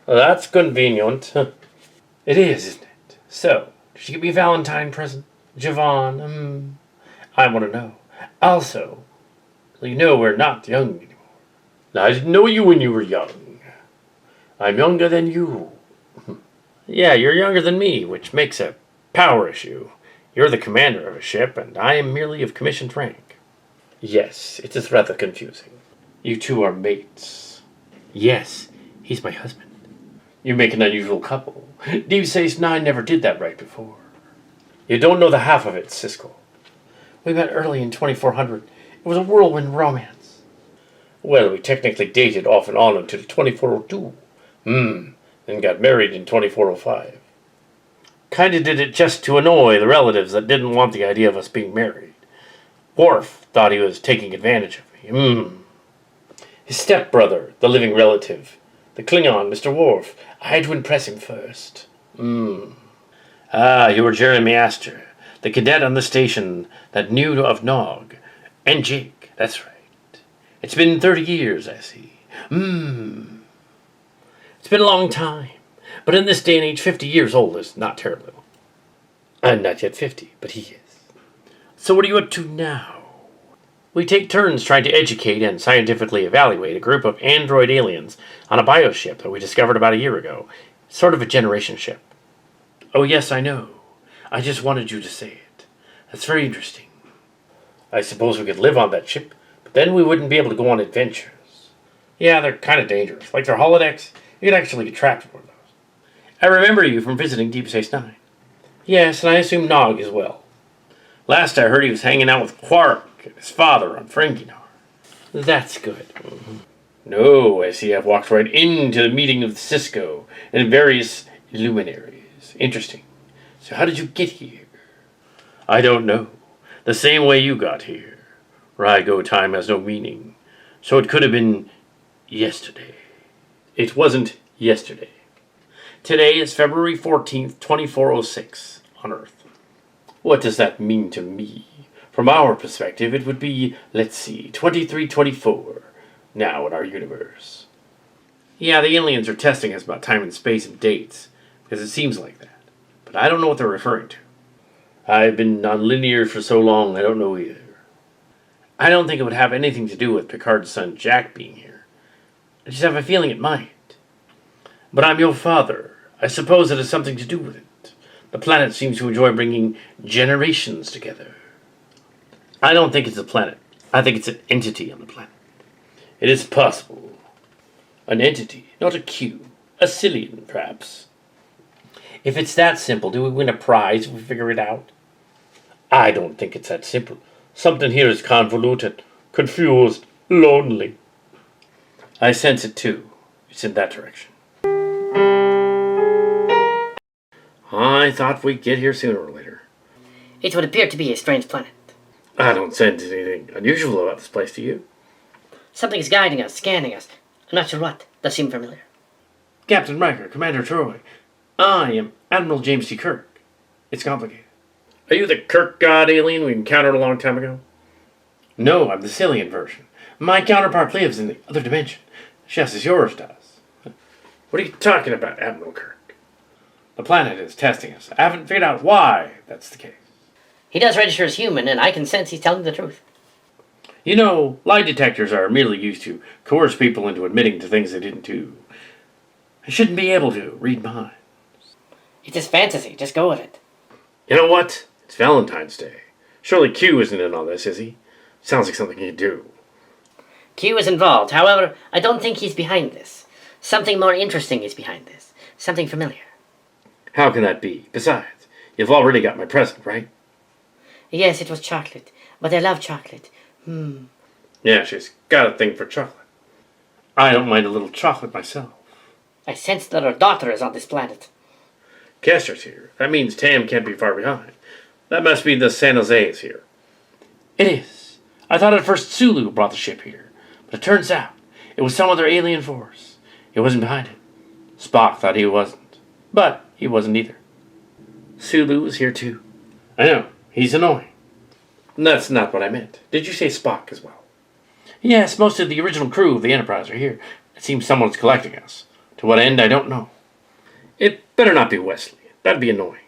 Well, that's convenient. It is, isn't it? So, did you get me a Valentine present? Javon? I want to know. Also, you know we're not young anymore. Now, I didn't know you when you were young. I'm younger than you. Yeah, you're younger than me, which makes a power issue. You're the commander of a ship, and I am merely of commissioned rank. Yes, it is rather confusing. You two are mates. Yes, he's my husband. You make an unusual couple. Deep Space Nine never did that right before. You don't know the half of it, Sisko. We met early in 2400. It was a whirlwind romance. Well, we technically dated off and on until 2402. Then got married in 2405. Kinda did it just to annoy the relatives that didn't want the idea of us being married. Worf thought he was taking advantage of me. His stepbrother, the living relative, the Klingon, Mr. Worf, I had to impress him first. Ah, you were Jeremy Astor, the cadet on the station that knew of Nog. And Jake, that's right. It's been 30 years, I see. It's been a long time. But in this day and age, 50 years old is not terribly long. I'm not yet 50, but he is. So what are you up to now? We take turns trying to educate and scientifically evaluate a group of android aliens on a bioship that we discovered about a year ago. Sort of a generation ship. Oh yes, I know. I just wanted you to say it. That's very interesting. I suppose we could live on that ship, but then we wouldn't be able to go on adventures. Yeah, they're kind of dangerous. Like their holodecks, you could actually get trapped aboard those. I remember you from visiting Deep Space Nine. Yes, and I assume Nog as well. Last I heard he was hanging out with Quark and his father on Ferenginar. That's good. No, I see I've walked right into the meeting of Sisko and various luminaries. Interesting. So how did you get here? I don't know. The same way you got here. Where I go, time has no meaning. So it could have been yesterday. It wasn't yesterday. Today is February 14th, 2406 on Earth. What does that mean to me? From our perspective, it would be, let's see, 2324 now in our universe. Yeah, the aliens are testing us about time and space and dates, because it seems like that. But I don't know what they're referring to. I've been non-linear for so long, I don't know either. I don't think it would have anything to do with Picard's son Jack being here. I just have a feeling it might. But I'm your father. I suppose it has something to do with it. The planet seems to enjoy bringing generations together. I don't think it's a planet. I think it's an entity on the planet. It is possible. An entity, not a cube. A Sillian, perhaps. If it's that simple, do we win a prize if we figure it out? I don't think it's that simple. Something here is convoluted, confused, lonely. I sense it too. It's in that direction. I thought we'd get here sooner or later.
It would appear to be a strange planet.
I don't sense anything unusual about this place, do you?
Something's guiding us, scanning us. I'm not sure what. Does seem familiar.
Captain Riker, Commander Troy. I am Admiral James T. Kirk. It's complicated. Are you the Kirk god alien we encountered a long time ago? No, I'm the Sillian version. My counterpart lives in the other dimension, just as yours does. What are you talking about, Admiral Kirk? The planet is testing us. I haven't figured out why that's the case.
He does register as human, and I can sense he's telling the truth.
You know, lie detectors are merely used to coerce people into admitting to things they didn't do. I shouldn't be able to read minds.
It's his fantasy. Just go with it.
You know what? It's Valentine's Day. Surely Q isn't in on this, is he? Sounds like something he'd do.
Q is involved. However, I don't think he's behind this. Something more interesting is behind this. Something familiar.
How can that be? Besides, you've already got my present, right?
Yes, it was chocolate. But I love chocolate.
Yeah, she's got a thing for chocolate. I don't mind a little chocolate myself.
I sense that our daughter is on this planet.
Kestra's here. That means Tamm can't be far behind. That must mean the San Jose is here. It is. I thought at first Sulu brought the ship here, but it turns out it was some other alien force. It wasn't behind it. Spock thought he wasn't, but he wasn't either. Sulu is here too. I know. He's annoying. That's not what I meant. Did you say Spock as well? Yes, most of the original crew of the Enterprise are here. It seems someone's collecting us. To what end, I don't know. It better not be Wesley. That'd be annoying.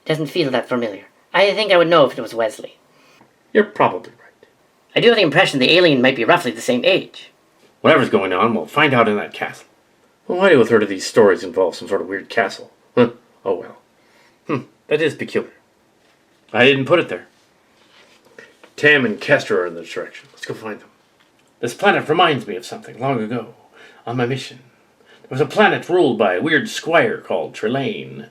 Doesn't feel that familiar. I think I would know if it was Wesley.
You're probably right.
I do have the impression the alien might be roughly the same age.
Whatever's going on, we'll find out in that castle. Well, why do a third of these stories involve some sort of weird castle? Huh. Oh well. That is peculiar. I didn't put it there. Tamm and Kestra are in this direction. Let's go find them. This planet reminds me of something long ago, on my mission. There was a planet ruled by a weird squire called Trelane.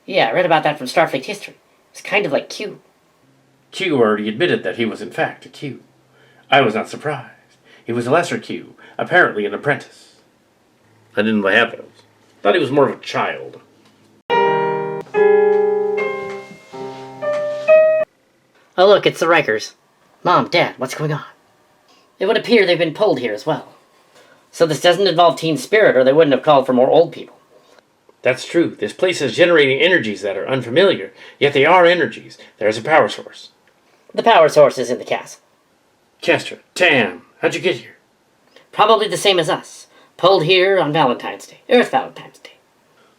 Yeah, I read about that from Starfleet history. It's kind of like Q.
Q already admitted that he was in fact a Q. I was not surprised. He was a lesser Q, apparently an apprentice. I didn't have those. Thought he was more of a child.
Oh look, it's the Rikers. Mom, Dad, what's going on? It would appear they've been pulled here as well. So this doesn't involve teen spirit, or they wouldn't have called for more old people.
That's true. This place is generating energies that are unfamiliar, yet they are energies. There's a power source.
The power source is in the castle.
Kestra, Tamm, how'd you get here?
Probably the same as us. Pulled here on Valentine's Day. Earth Valentine's Day.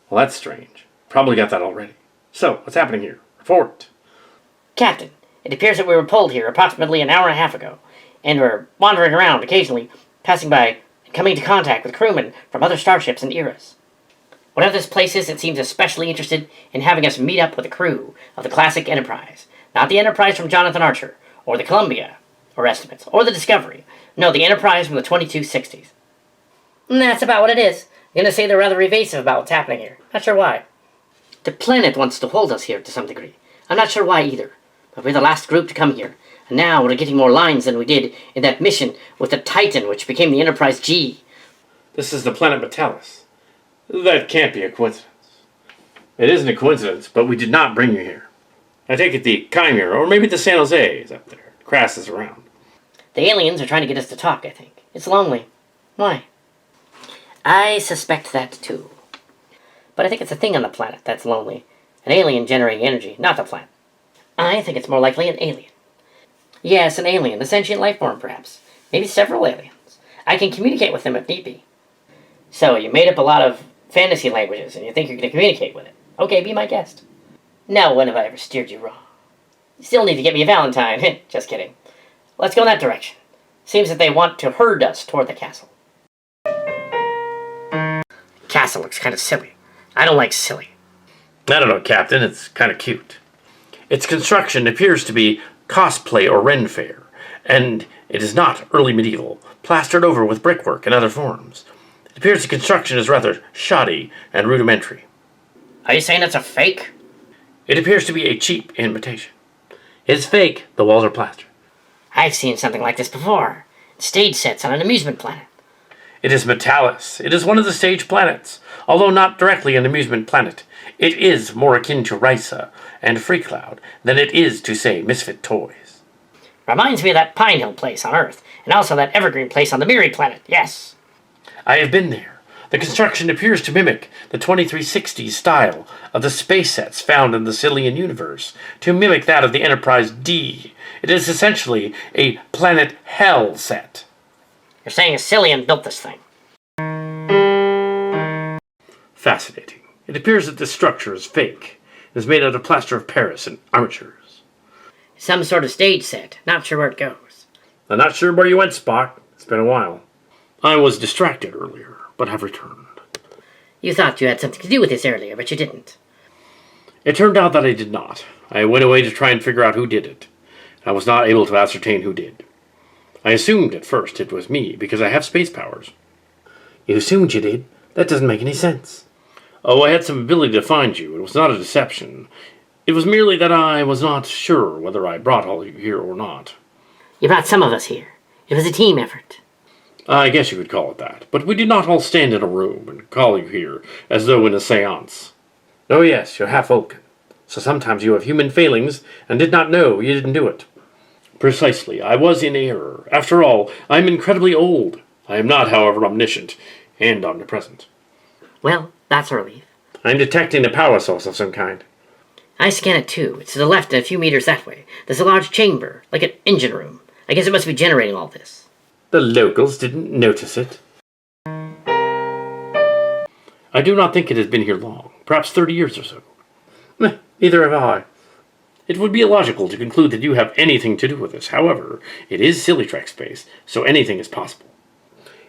Well, that's strange. Probably got that already. So, what's happening here? Report.
Captain, it appears that we were pulled here approximately an hour and a half ago, and we're wandering around occasionally, passing by and coming into contact with crewmen from other starships and eras. Whatever this place is, it seems especially interested in having us meet up with the crew of the classic Enterprise. Not the Enterprise from Jonathan Archer, or the Columbia, or Estimates, or the Discovery. No, the Enterprise from the 2260s. And that's about what it is. I'm gonna say they're rather evasive about what's happening here. Not sure why. The planet wants to hold us here to some degree. I'm not sure why either. But we're the last group to come here. And now we're getting more lines than we did in that mission with the Titan, which became the Enterprise G.
This is the planet Metalas. That can't be a coincidence. It isn't a coincidence, but we did not bring you here. I take it the Chimera, or maybe the San Jose is up there. Krass is around.
The aliens are trying to get us to talk, I think. It's lonely. Why? I suspect that too. But I think it's a thing on the planet that's lonely. An alien generating energy, not the planet. I think it's more likely an alien. Yes, an alien, a sentient life form perhaps. Maybe several aliens. I can communicate with them if need be. So, you made up a lot of fantasy languages and you think you're going to communicate with it. Okay, be my guest. Now, when have I ever steered you wrong? You still need to get me a Valentine. Just kidding. Let's go in that direction. Seems that they want to herd us toward the castle. Castle looks kind of silly. I don't like silly.
I don't know, Captain. It's kind of cute. Its construction appears to be cosplay or Ren Fair. And it is not early medieval, plastered over with brickwork and other forms. It appears the construction is rather shoddy and rudimentary.
Are you saying it's a fake?
It appears to be a cheap imitation. It's fake, the walls are plastered.
I've seen something like this before. Stage sets on an amusement planet.
It is Metalas. It is one of the stage planets. Although not directly an amusement planet, it is more akin to Risa and Freecloud than it is to, say, Misfit Toys.
Reminds me of that Pine Hill place on Earth, and also that Evergreen place on the Miri planet, yes.
I have been there. The construction appears to mimic the 2360s style of the space sets found in the Sillian universe, to mimic that of the Enterprise D. It is essentially a planet hell set.
You're saying a Sillian built this thing?
Fascinating. It appears that this structure is fake. It is made out of plaster of Paris and armatures.
Some sort of stage set. Not sure where it goes.
I'm not sure where you went, Spock. It's been a while. I was distracted earlier, but have returned.
You thought you had something to do with this earlier, but you didn't.
It turned out that I did not. I went away to try and figure out who did it. I was not able to ascertain who did. I assumed at first it was me, because I have space powers. You assumed you did? That doesn't make any sense. Oh, I had some ability to find you. It was not a deception. It was merely that I was not sure whether I brought all of you here or not.
You brought some of us here. It was a team effort.
I guess you could call it that. But we did not all stand in a room and call you here, as though in a seance. Oh yes, you're half Vulcan. So sometimes you have human failings, and did not know you didn't do it. Precisely, I was in error. After all, I am incredibly old. I am not, however, omniscient and omnipresent.
Well, that's a relief.
I'm detecting a power source of some kind.
I scan it too. It's to the left and a few meters that way. There's a large chamber, like an engine room. I guess it must be generating all this.
The locals didn't notice it. I do not think it has been here long. Perhaps 30 years or so. Neither have I. It would be illogical to conclude that you have anything to do with this. However, it is Silly Trek space, so anything is possible.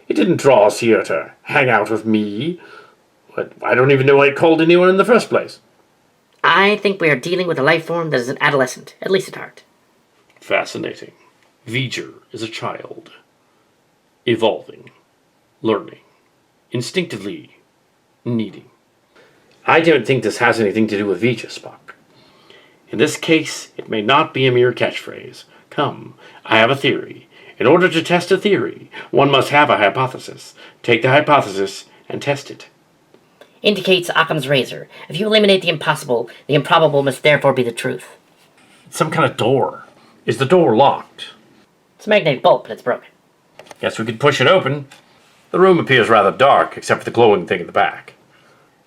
It didn't draw us here to hang out with me. But I don't even know why it called anyone in the first place.
I think we are dealing with a life form that is an adolescent, at least at heart.
Fascinating. Voyager is a child. Evolving. Learning. Instinctively needing. I don't think this has anything to do with Voyager, Spock. In this case, it may not be a mere catchphrase. Come, I have a theory. In order to test a theory, one must have a hypothesis. Take the hypothesis and test it.
Indicates Occam's razor. If you eliminate the impossible, the improbable must therefore be the truth.
It's some kind of door. Is the door locked?
It's a magnetic bolt, but it's broken.
Guess we could push it open. The room appears rather dark, except for the glowing thing in the back.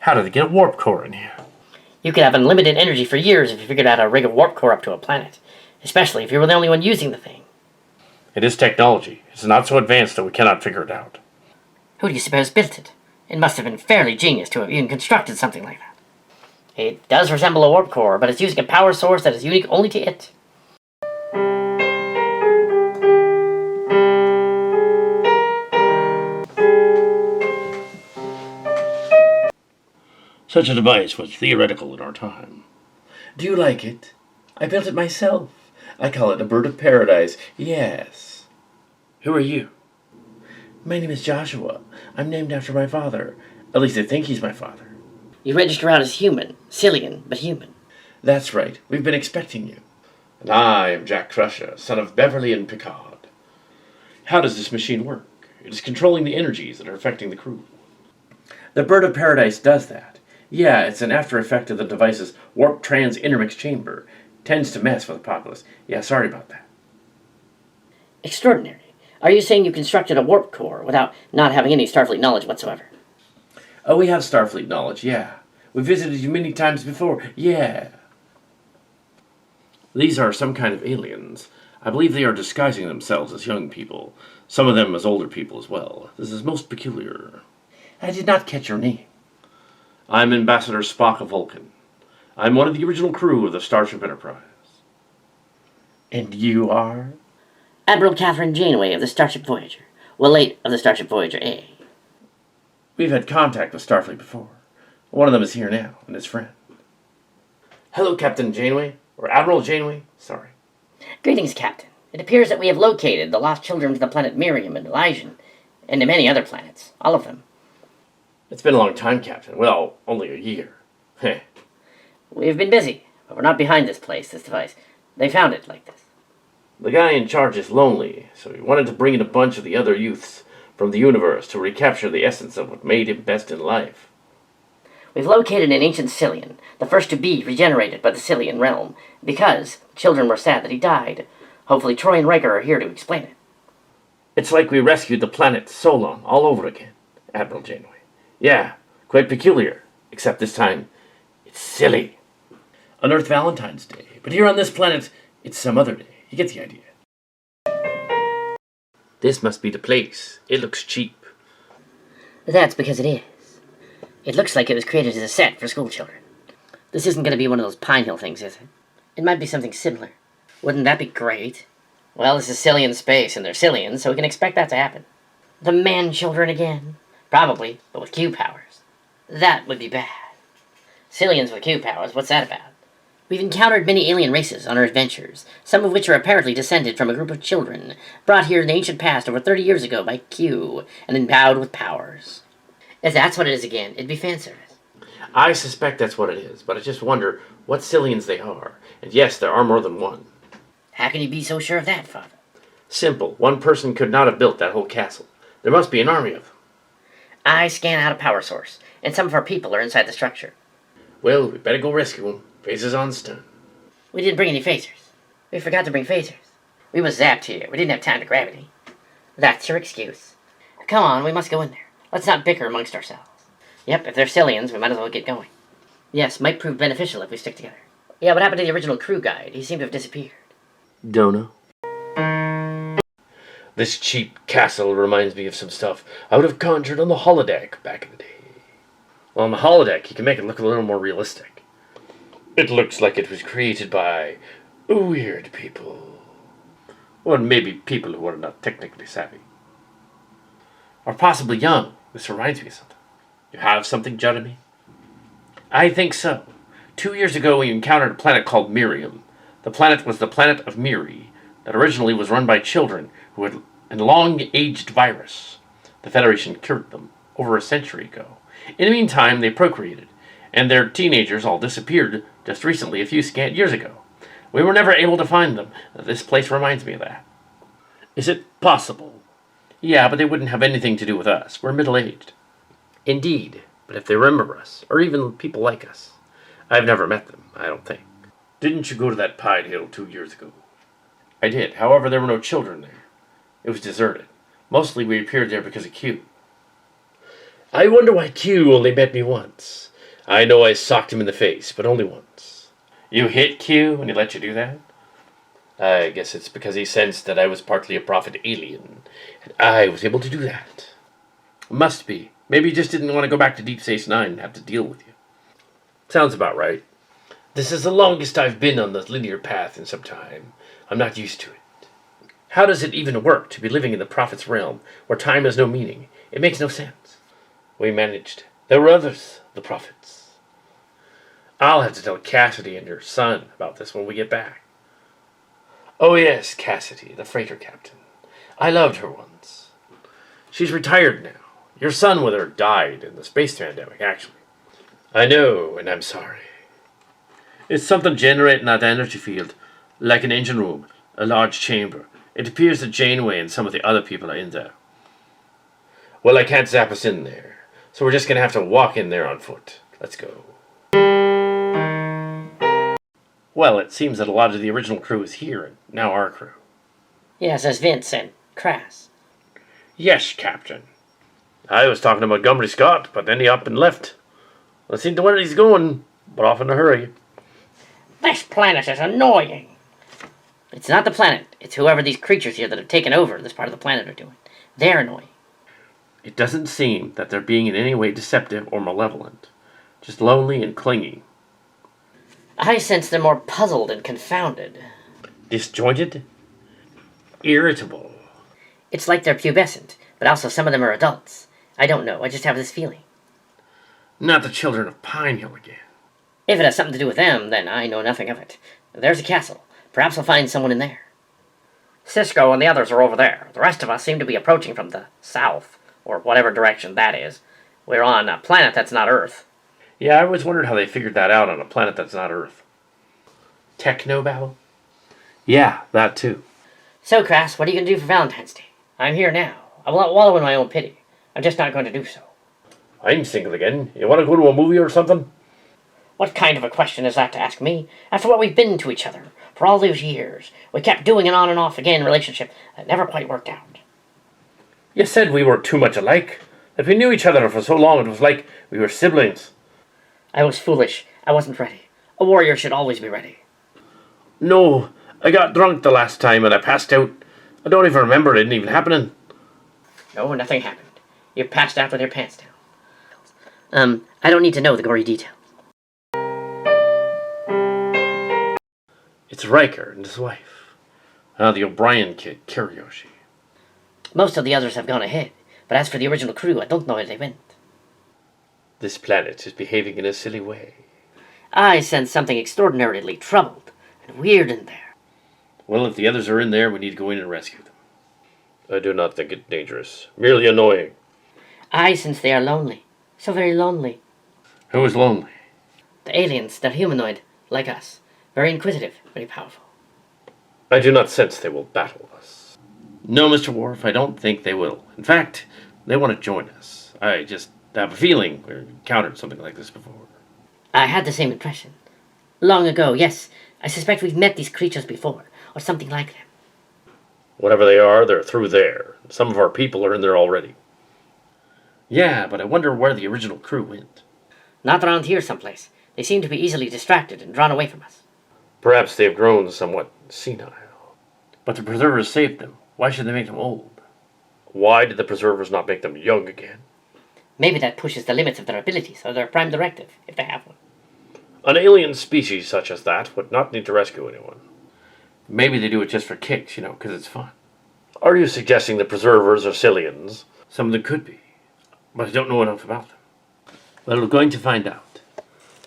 How did they get a warp core in here?
You could have unlimited energy for years if you figured out how to rig a warp core up to a planet. Especially if you were the only one using the thing.
It is technology. It's not so advanced that we cannot figure it out.
Who do you suppose built it? It must have been fairly genius to have even constructed something like that. It does resemble a warp core, but it's using a power source that is unique only to it.
Such a device was theoretical in our time.
Do you like it? I built it myself. I call it a bird of paradise. Yes.
Who are you?
My name is Joshua. I'm named after my father. At least I think he's my father.
You register out as human. Cillian, but human.
That's right. We've been expecting you. And I am Jack Crusher, son of Beverly and Picard. How does this machine work? It is controlling the energies that are affecting the crew. The bird of paradise does that. Yeah, it's an after effect of the device's warp-trans intermix chamber. Tends to mess with the populace. Yeah, sorry about that.
Extraordinary. Are you saying you constructed a warp core without not having any Starfleet knowledge whatsoever?
Oh, we have Starfleet knowledge, yeah. We visited you many times before, yeah. These are some kind of aliens. I believe they are disguising themselves as young people. Some of them as older people as well. This is most peculiar. I did not catch your name. I'm Ambassador Spock of Vulcan. I'm one of the original crew of the Starship Enterprise. And you are?
Admiral Catherine Janeway of the Starship Voyager. Well, late of the Starship Voyager A.
We've had contact with Starfleet before. One of them is here now, and his friend. Hello, Captain Janeway. Or Admiral Janeway. Sorry.
Greetings, Captain. It appears that we have located the lost children of the planet Miriam and Elysian, and to many other planets. All of them.
It's been a long time, Captain. Well, only a year. Heh.
We've been busy, but we're not behind this device. They found it like this.
The guy in charge is lonely, so he wanted to bring in a bunch of the other youths from the universe to recapture the essence of what made him best in life.
We've located an ancient Sillian, the first to be regenerated by the Sillian realm, because children were sad that he died. Hopefully Troy and Riker are here to explain it.
It's like we rescued the planet Solon all over again, Admiral Janeway. Yeah, quite peculiar, except this time, it's silly. On Earth, Valentine's Day, but here on this planet, it's some other day. You get the idea. This must be the place. It looks cheap.
That's because it is. It looks like it was created as a set for school children. This isn't going to be one of those Pine Hill things, is it? It might be something similar. Wouldn't that be great? Well, this is Sillian space, and they're Sillians, so we can expect that to happen. The man-children again. Probably, but with Q powers. That would be bad. Sillians with Q powers, what's that about? We've encountered many alien races on our adventures, some of which are apparently descended from a group of children, brought here in the ancient past over 30 years ago by Q, and endowed with powers. If that's what it is again, it'd be fan service.
I suspect that's what it is, but I just wonder what Sillians they are. And yes, there are more than one.
How can you be so sure of that, Father?
Simple. One person could not have built that whole castle. There must be an army of them.
I scan out a power source, and some of our people are inside the structure.
Well, we better go rescue them. Phasers on stun.
We didn't bring any phasers. We forgot to bring phasers. We was zapped here. We didn't have time to grab any. That's your excuse. Come on, we must go in there. Let's not bicker amongst ourselves. Yep, if they're Sillians, we might as well get going. Yes, might prove beneficial if we stick together. Yeah, what happened to the original crew guide? He seemed to have disappeared.
Don't know. This cheap castle reminds me of some stuff I would have conjured on the holodeck back in the day. Well, on the holodeck, you can make it look a little more realistic. It looks like it was created by weird people. Or maybe people who are not technically savvy. Or possibly young. This reminds me of something. You have something, Jeremy? I think so. 2 years ago, we encountered a planet called Miriam. The planet was the planet of Miri, that originally was run by children who had a long-aged virus. The Federation cured them over a century ago. In the meantime, they procreated, and their teenagers all disappeared just recently, a few scant years ago. We were never able to find them. This place reminds me of that. Is it possible? Yeah, but they wouldn't have anything to do with us. We're middle-aged. Indeed, but if they remember us, or even people like us. I've never met them, I don't think. Didn't you go to that Pine Hill 2 years ago? I did. However, there were no children there. It was deserted. Mostly we appeared there because of Q. I wonder why Q only met me once. I know I socked him in the face, but only once. You hit Q and he let you do that? I guess it's because he sensed that I was partly a prophet alien, and I was able to do that. Must be. Maybe he just didn't want to go back to Deep Space Nine and have to deal with you. Sounds about right. This is the longest I've been on the linear path in some time. I'm not used to it. How does it even work to be living in the prophet's realm, where time has no meaning? It makes no sense. We managed. There were others, the prophets. I'll have to tell Cassidy and your son about this when we get back. Oh yes, Cassidy, the freighter captain. I loved her once. She's retired now. Your son with her died in the space pandemic, actually. I know, and I'm sorry. It's something generating that energy field, like an engine room, a large chamber. It appears that Janeway and some of the other people are in there. Well, I can't zap us in there, so we're just going to have to walk in there on foot. Let's go. Well, it seems that a lot of the original crew is here, and now our crew.
Yes, as Vince and Krass.
Yes, Captain. I was talking to Montgomery Scott, but then he up and left. Let's see where he's going, but off in a hurry.
This planet is annoying. It's not the planet. It's whoever these creatures here that have taken over this part of the planet are doing. They're annoying.
It doesn't seem that they're being in any way deceptive or malevolent. Just lonely and clingy.
I sense they're more puzzled and confounded.
Disjointed? Irritable.
It's like they're pubescent, but also some of them are adults. I don't know. I just have this feeling.
Not the children of Pine Hill again.
If it has something to do with them, then I know nothing of it. There's a castle. Perhaps we'll find someone in there. Sisko and the others are over there. The rest of us seem to be approaching from the south, or whatever direction that is. We're on a planet that's not Earth.
Yeah, I always wondered how they figured that out on a planet that's not Earth. Techno battle? Yeah, that too.
So, Krass, what are you going to do for Valentine's Day? I'm here now. I will not wallow in my own pity. I'm just not going to do so.
I'm single again. You want to go to a movie or something?
What kind of a question is that to ask me? After what we've been to each other for all those years, we kept doing an on and off again relationship that never quite worked out.
You said we were too much alike. That we knew each other for so long it was like we were siblings.
I was foolish. I wasn't ready. A warrior should always be ready.
No, I got drunk the last time and I passed out. I don't even remember it even happening.
No, nothing happened. You passed out with your pants down. I don't need to know the gory details.
It's Riker and his wife. The O'Brien kid, Kiriyoshi.
Most of the others have gone ahead, but as for the original crew, I don't know where they went.
This planet is behaving in a silly way.
I sense something extraordinarily troubled and weird in there.
Well, if the others are in there, we need to go in and rescue them. I do not think it dangerous. Merely annoying.
I sense they are lonely. So very lonely.
Who is lonely?
The aliens, they're humanoid, like us. Very inquisitive, very powerful.
I do not sense they will battle us. No, Mr. Worf, I don't think they will. In fact, they want to join us. I just have a feeling we've encountered something like this before.
I had the same impression. Long ago, yes. I suspect we've met these creatures before, or something like them.
Whatever they are, they're through there. Some of our people are in there already. Yeah, but I wonder where the original crew went.
Not around here someplace. They seem to be easily distracted and drawn away from us.
Perhaps they have grown somewhat senile. But the preservers saved them. Why should they make them old? Why did the preservers not make them young again?
Maybe that pushes the limits of their abilities, or their prime directive, if they have one.
An alien species such as that would not need to rescue anyone. Maybe they do it just for kicks, because it's fun. Are you suggesting the preservers are Sillians? Some of them could be, but I don't know enough about them. Well, we're going to find out.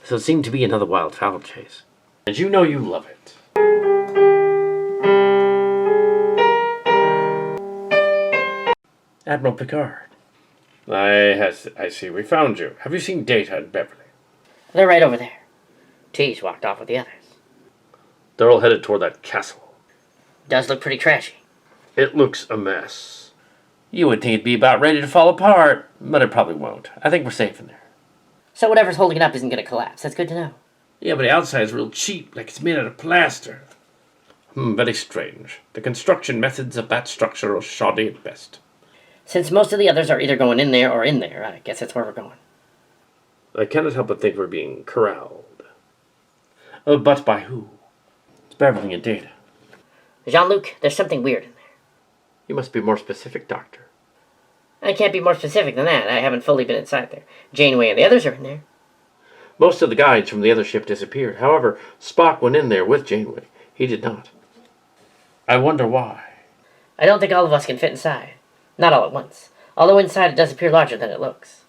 So it seemed to be another wildfowl chase. And you know you love it. Admiral Picard. I see. We found you. Have you seen Data and Beverly?
They're right over there. T's walked off with the others.
They're all headed toward that castle.
Does look pretty trashy.
It looks a mess. You would think it'd be about ready to fall apart, but it probably won't. I think we're safe in there.
So whatever's holding it up isn't going to collapse. That's good to know.
Yeah, but the outside's real cheap, like it's made out of plaster. Very strange. The construction methods of that structure are shoddy at best.
Since most of the others are either going in there or in there, I guess that's where we're going.
I cannot help but think we're being corralled. But by who? It's Beverly and Data.
Jean-Luc, there's something weird in there.
You must be more specific, Doctor.
I can't be more specific than that. I haven't fully been inside there. Janeway and the others are in there.
Most of the guides from the other ship disappeared. However, Spock went in there with Janeway. He did not. I wonder why.
I don't think all of us can fit inside. Not all at once. Although inside it does appear larger than it looks.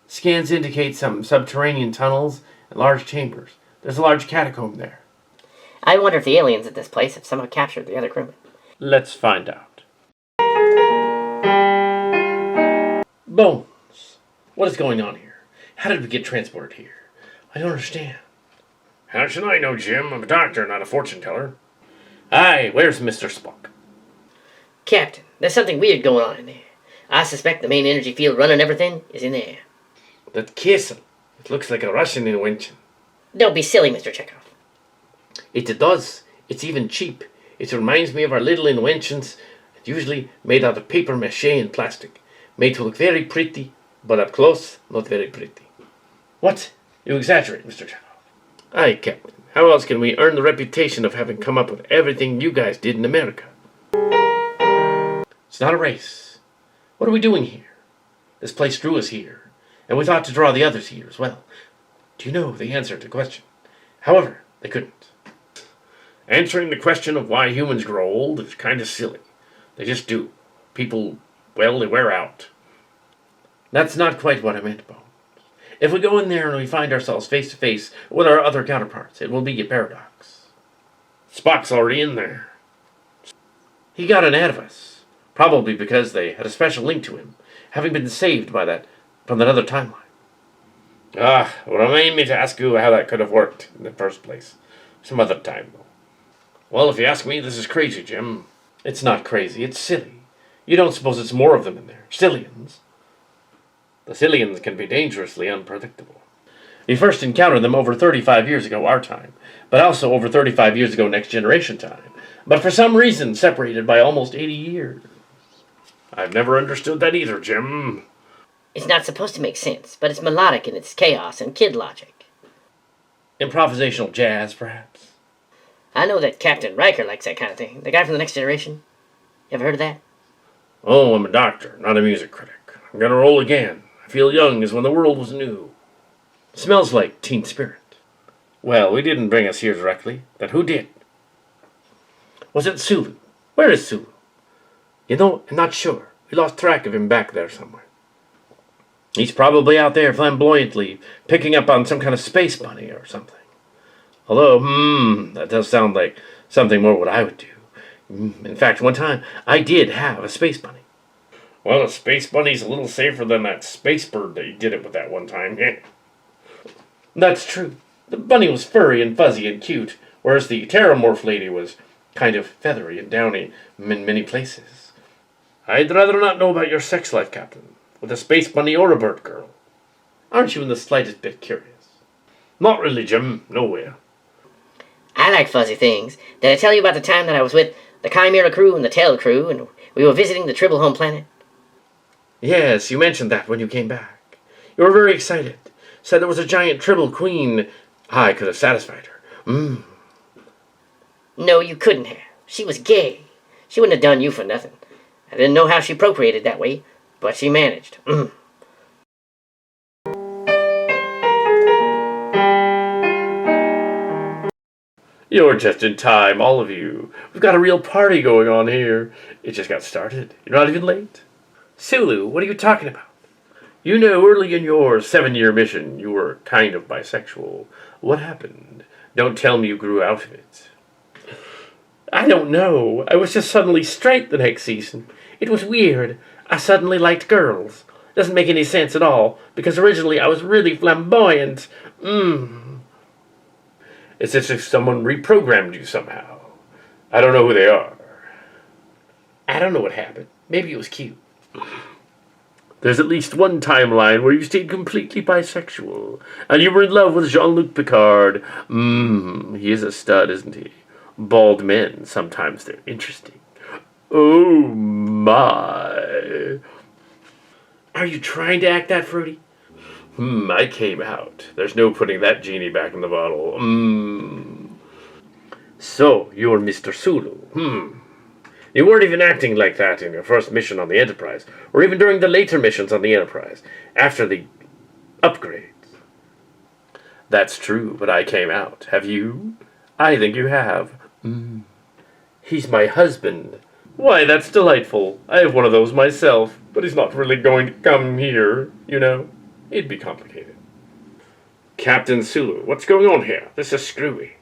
Scans indicate some subterranean tunnels and large chambers. There's a large catacomb there.
I wonder if the aliens at this place have somehow captured the other crewmen.
Let's find out. Bones. What is going on here? How did we get transported here? I don't understand. How should I know, Jim? I'm a doctor, not a fortune teller. Aye, where's Mr. Spock?
Captain, there's something weird going on in there. I suspect the main energy field running everything is in there.
That castle. It looks like a Russian invention.
Don't be silly, Mr. Chekov.
It does. It's even cheap. It reminds me of our little inventions. It's usually made out of paper mache and plastic. Made to look very pretty, but up close, not very pretty. What? You exaggerate, Mr. Chekov. Aye, Captain. How else can we earn the reputation of having come up with everything you guys did in America? It's not a race. What are we doing here? This place drew us here, and we thought to draw the others here as well. Do you know the answer to the question? However, they couldn't. Answering the question of why humans grow old is kind of silly. They just do. People, well, they wear out. That's not quite what I meant, Bones. If we go in there and we find ourselves face to face with our other counterparts, it will be a paradox. Spock's already in there. He got an out of us, probably because they had a special link to him, having been saved by that from another timeline. Remind me to ask you how that could have worked in the first place. Some other time, though. Well, if you ask me, this is crazy, Jim. It's not crazy, it's silly. You don't suppose it's more of them in there? Sillians. The Sillians can be dangerously unpredictable. We first encountered them over 35 years ago, our time, but also over 35 years ago, Next Generation time. But for some reason, separated by almost 80 years. I've never understood that either, Jim.
It's not supposed to make sense, but it's melodic in its chaos and kid logic.
Improvisational jazz, perhaps?
I know that Captain Riker likes that kind of thing. The guy from the Next Generation. You ever heard of that?
Oh, I'm a doctor, not a music critic. I'm gonna roll again. I feel young as when the world was new. Smells like teen spirit. Well, we didn't bring us here directly. Then who did? Was it Sulu? Where is Sulu? You know, I'm not sure. We lost track of him back there somewhere. He's probably out there flamboyantly picking up on some kind of space bunny or something. Although, that does sound like something more what I would do. In fact, one time, I did have a space bunny. Well, a space bunny's a little safer than that space bird that you did it with that one time. That's true. The bunny was furry and fuzzy and cute, whereas the Terramorph lady was kind of feathery and downy in many places. I'd rather not know about your sex life, Captain, with a space bunny or a bird girl. Aren't you in the slightest bit curious? Not really, Jim. Nowhere.
I like fuzzy things. Did I tell you about the time that I was with the Chimera crew and the Tail crew, and we were visiting the Tribble home planet?
Yes, you mentioned that when you came back. You were very excited. Said there was a giant Tribble queen. I could have satisfied her.
No, you couldn't have. She was gay. She wouldn't have done you for nothing. I didn't know how she procreated that way, but she managed.
You're just in time, all of you. We've got a real party going on here. It just got started. You're not even late. Sulu, what are you talking about? You know, early in your 7-year mission, you were kind of bisexual. What happened? Don't tell me you grew out of it. I don't know. I was just suddenly straight the next season. It was weird. I suddenly liked girls. Doesn't make any sense at all, because originally I was really flamboyant. It's as if someone reprogrammed you somehow. I don't know who they are. I don't know what happened. Maybe it was cute. There's at least one timeline where you stayed completely bisexual, and you were in love with Jean-Luc Picard. He is a stud, isn't he? Bald men, sometimes they're interesting. Oh my. Are you trying to act that fruity? I came out. There's no putting that genie back in the bottle. So, you're Mr. Sulu. You weren't even acting like that in your first mission on the Enterprise, or even during the later missions on the Enterprise, after the upgrades. That's true, but I came out. Have you? I think you have. He's my husband. Why, that's delightful. I have one of those myself, but he's not really going to come here, you know. It'd be complicated. Captain Sulu, what's going on here? This is screwy.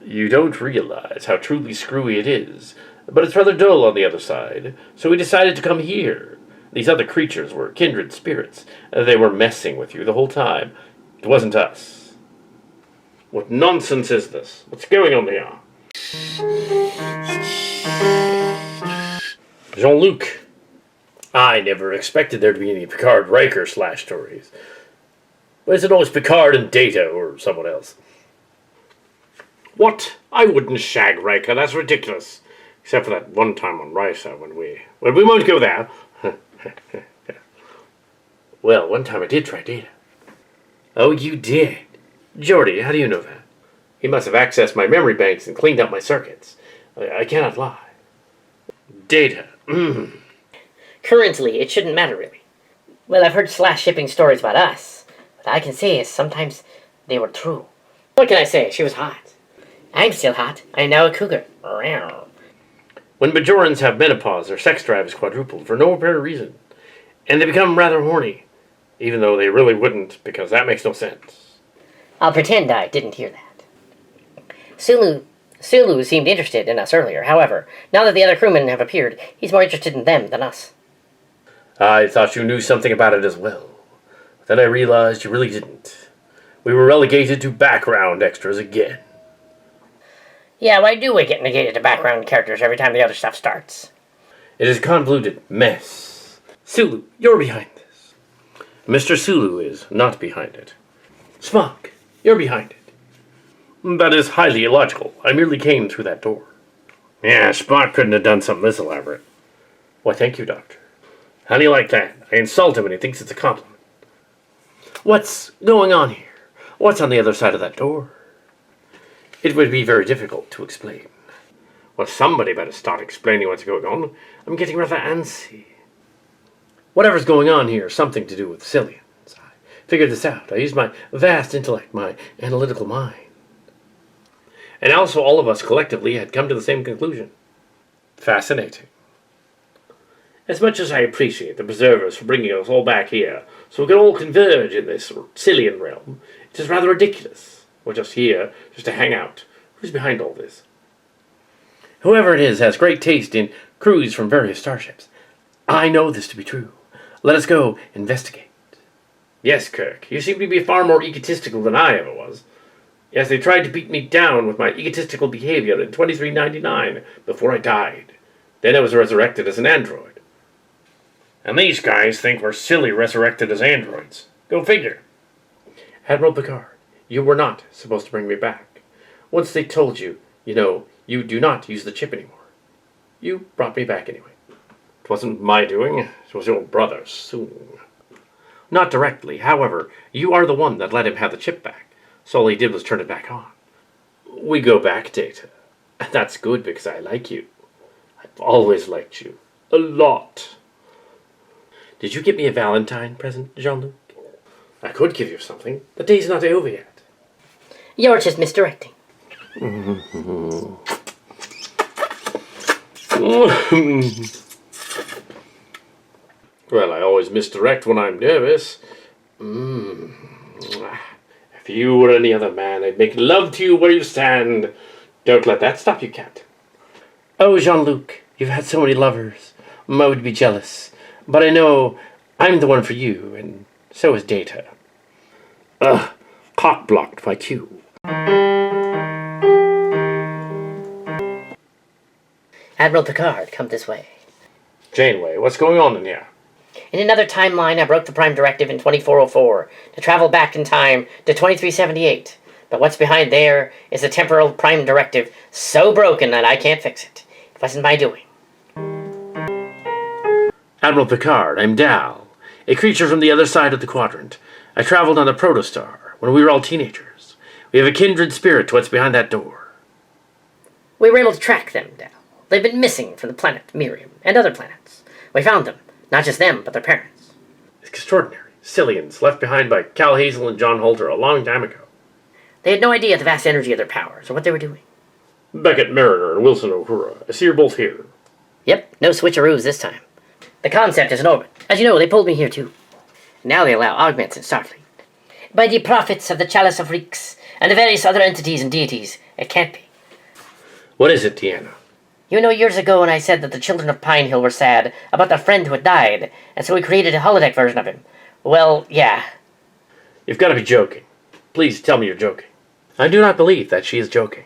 You don't realize how truly screwy it is, but it's rather dull on the other side, so we decided to come here. These other creatures were kindred spirits. They were messing with you the whole time. It wasn't us. What nonsense is this? What's going on here? Jean-Luc. I never expected there to be any Picard Riker / stories. But is it always Picard and Data or someone else? What? I wouldn't shag Riker. That's ridiculous. Except for that one time on Risa when we won't go there. Well, one time I did try Data. Oh, you did? Geordi, how do you know that? He must have accessed my memory banks and cleaned up my circuits. I cannot lie. Data.
Currently, it shouldn't matter, really. Well, I've heard shipping stories about us, but I can say is sometimes they were true. What can I say? She was hot. I'm still hot. I'm now a cougar.
When Bajorans have menopause, their sex drive is quadrupled for no apparent reason. And they become rather horny, even though they really wouldn't, because that makes no sense.
I'll pretend I didn't hear that. Sulu Sulu seemed interested in us earlier. However, now that the other crewmen have appeared, he's more interested in them than us.
I thought you knew something about it as well. Then I realized you really didn't. We were relegated to background extras again.
Yeah, why do we get negated to background characters every time the other stuff starts?
It is a convoluted mess. Sulu, you're behind this. Mr. Sulu is not behind it. Spock, you're behind it. That is highly illogical. I merely came through that door. Yeah, Spock couldn't have done something this elaborate. Why, thank you, Doctor. How do you like that? I insult him and he thinks it's a compliment. What's going on here? What's on the other side of that door? It would be very difficult to explain. Well, somebody better start explaining what's going on. I'm getting rather antsy. Whatever's going on here is something to do with Sillians. I figured this out. I used my vast intellect, my analytical mind. And also all of us collectively had come to the same conclusion. Fascinating. As much as I appreciate the preservers for bringing us all back here, so we can all converge in this Sillian realm, it is rather ridiculous. We're just here, just to hang out. Who's behind all this? Whoever it is has great taste in crews from various starships. I know this to be true. Let us go investigate. Yes, Kirk, you seem to be far more egotistical than I ever was. Yes, they tried to beat me down with my egotistical behavior in 2399 before I died. Then I was resurrected as an android. And these guys think we're silly resurrected as androids. Go figure. Admiral Picard, you were not supposed to bring me back. Once they told you, you do not use the chip anymore. You brought me back anyway. It wasn't my doing. It was your brother's, Sulu. Not directly. However, you are the one that let him have the chip back. So all he did was turn it back on. We go back, Data. That's good because I like you. I've always liked you. A lot. Did you get me a Valentine present, Jean-Luc? I could give you something. The day's not over yet.
You're just misdirecting.
Well, I always misdirect when I'm nervous. If you were any other man, I'd make love to you where you stand. Don't let that stop you, Captain. Oh, Jean-Luc, you've had so many lovers. I would be jealous. But I know I'm the one for you, and so is Data. Cock-blocked by Q.
Admiral Picard, come this way.
Janeway, what's going on in here?
In another timeline, I broke the Prime Directive in 2404 to travel back in time to 2378. But what's behind there is a temporal Prime Directive so broken that I can't fix it. It wasn't my doing.
Admiral Picard, I'm Dal, a creature from the other side of the quadrant. I traveled on the Protostar when we were all teenagers. We have a kindred spirit to what's behind that door.
We were able to track them down. They've been missing from the planet Miriam and other planets. We found them. Not just them, but their parents.
Extraordinary. Sillians, left behind by Cal Hazel and John Holter a long time ago.
They had no idea the vast energy of their powers or what they were doing.
Beckett Mariner and Wilson Uhura. I see you're both here.
Yep, no switcheroos this time. The concept is in orbit. As you know, they pulled me here too. Now they allow augments in Starfleet. By the prophets of the Chalice of Reeks and the various other entities and deities, it can't be.
What is it, Deanna?
You know, years ago when I said that the children of Pine Hill were sad about their friend who had died, and so we created a holodeck version of him. Well, yeah.
You've got to be joking. Please tell me you're joking. I do not believe that she is joking.